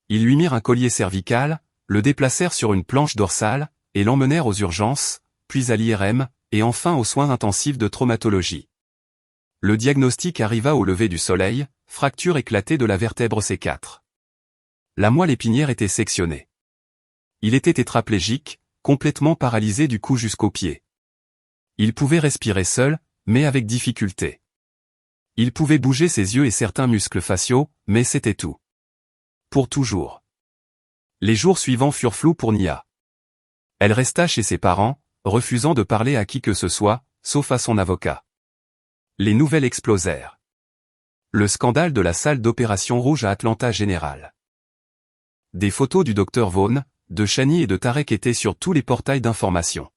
Ils lui mirent un collier cervical, le déplacèrent sur une planche dorsale, et l'emmenèrent aux urgences, puis à l'IRM, et enfin aux soins intensifs de traumatologie. Le diagnostic arriva au lever du soleil, fracture éclatée de la vertèbre C4. La moelle épinière était sectionnée. Il était tétraplégique, complètement paralysé du cou jusqu'aux pieds. Il pouvait respirer seul, mais avec difficulté. Il pouvait bouger ses yeux et certains muscles faciaux, mais c'était tout. Pour toujours. Les jours suivants furent flous pour Nia. Elle resta chez ses parents, refusant de parler à qui que ce soit, sauf à son avocat. Les nouvelles explosèrent. Le scandale de la salle d'opération rouge à Atlanta General. Des photos du docteur Vaughn, de Shani et de Tarek étaient sur tous les portails d'information.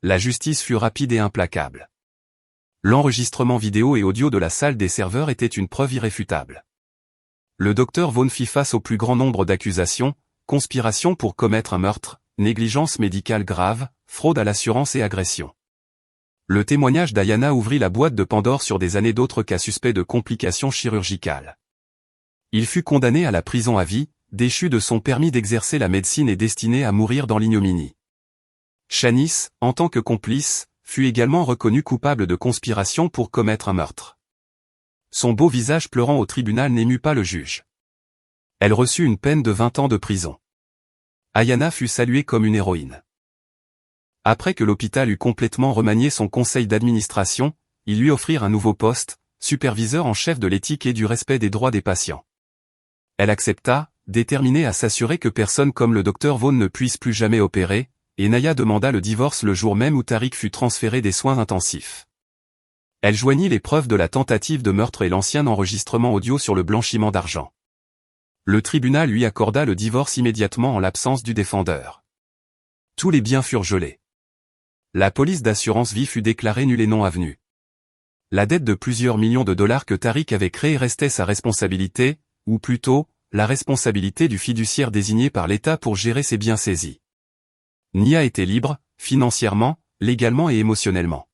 La justice fut rapide et implacable. L'enregistrement vidéo et audio de la salle des serveurs était une preuve irréfutable. Le docteur Vaughn fit face au plus grand nombre d'accusations, conspiration pour commettre un meurtre, négligence médicale grave, fraude à l'assurance et agression. Le témoignage d'Ayana ouvrit la boîte de Pandore sur des années d'autres cas suspects de complications chirurgicales. Il fut condamné à la prison à vie, déchu de son permis d'exercer la médecine et destiné à mourir dans l'ignominie. Shanice, en tant que complice, fut également reconnu coupable de conspiration pour commettre un meurtre. Son beau visage pleurant au tribunal n'émut pas le juge. Elle reçut une peine de 20 ans de prison. Ayana fut saluée comme une héroïne. Après que l'hôpital eut complètement remanié son conseil d'administration, ils lui offrirent un nouveau poste, superviseur en chef de l'éthique et du respect des droits des patients. Elle accepta, déterminée à s'assurer que personne comme le docteur Vaughn ne puisse plus jamais opérer, et Naya demanda le divorce le jour même où Tariq fut transféré des soins intensifs. Elle joignit les preuves de la tentative de meurtre et l'ancien enregistrement audio sur le blanchiment d'argent. Le tribunal lui accorda le divorce immédiatement en l'absence du défendeur. Tous les biens furent gelés. La police d'assurance vie fut déclarée nulle et non avenue. La dette de plusieurs millions de dollars que Tariq avait créée restait sa responsabilité, ou plutôt, la responsabilité du fiduciaire désigné par l'État pour gérer ses biens saisis. Nia était libre, financièrement, légalement et émotionnellement.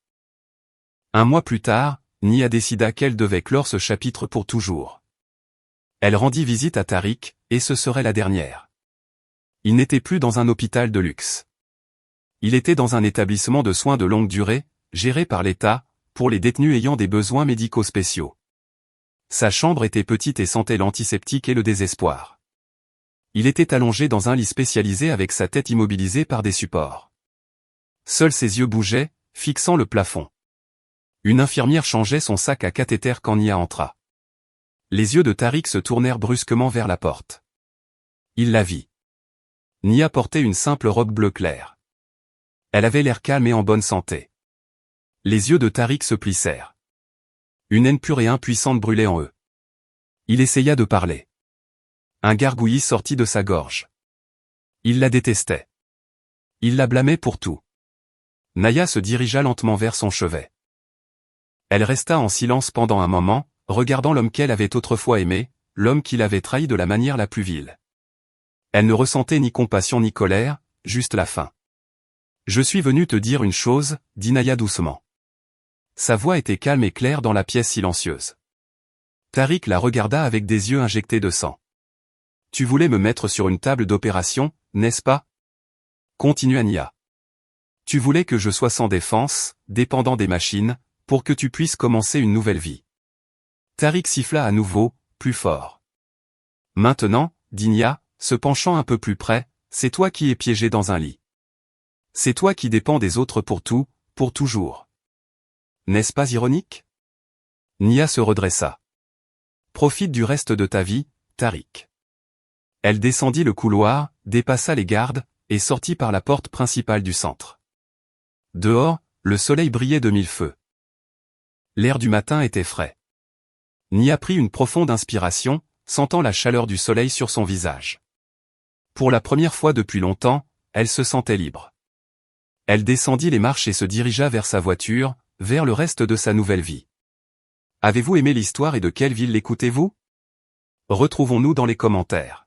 Un mois plus tard, Nia décida qu'elle devait clore ce chapitre pour toujours. Elle rendit visite à Tariq, et ce serait la dernière. Il n'était plus dans un hôpital de luxe. Il était dans un établissement de soins de longue durée, géré par l'État, pour les détenus ayant des besoins médicaux spéciaux. Sa chambre était petite et sentait l'antiseptique et le désespoir. Il était allongé dans un lit spécialisé avec sa tête immobilisée par des supports. Seuls ses yeux bougeaient, fixant le plafond. Une infirmière changeait son sac à cathéter quand Nia entra. Les yeux de Tariq se tournèrent brusquement vers la porte. Il la vit. Nia portait une simple robe bleu clair. Elle avait l'air calme et en bonne santé. Les yeux de Tariq se plissèrent. Une haine pure et impuissante brûlait en eux. Il essaya de parler. Un gargouillis sortit de sa gorge. Il la détestait. Il la blâmait pour tout. Naya se dirigea lentement vers son chevet. Elle resta en silence pendant un moment, regardant l'homme qu'elle avait autrefois aimé, l'homme qui l'avait trahi de la manière la plus vile. Elle ne ressentait ni compassion ni colère, juste la faim. « Je suis venu te dire une chose, » dit Naya doucement. Sa voix était calme et claire dans la pièce silencieuse. Tariq la regarda avec des yeux injectés de sang. « Tu voulais me mettre sur une table d'opération, n'est-ce pas ?» Continua Nia. « Tu voulais que je sois sans défense, dépendant des machines, pour que tu puisses commencer une nouvelle vie. » Tariq siffla à nouveau, plus fort. « Maintenant, » dit Nia, se penchant un peu plus près, « c'est toi qui es piégé dans un lit. C'est toi qui dépends des autres pour tout, pour toujours. N'est-ce pas ironique ?» Nia se redressa. « Profite du reste de ta vie, Tariq. » Elle descendit le couloir, dépassa les gardes, et sortit par la porte principale du centre. Dehors, le soleil brillait de mille feux. L'air du matin était frais. Nia prit une profonde inspiration, sentant la chaleur du soleil sur son visage. Pour la première fois depuis longtemps, elle se sentait libre. Elle descendit les marches et se dirigea vers sa voiture, vers le reste de sa nouvelle vie. Avez-vous aimé l'histoire et de quelle ville l'écoutez-vous? Retrouvons-nous dans les commentaires.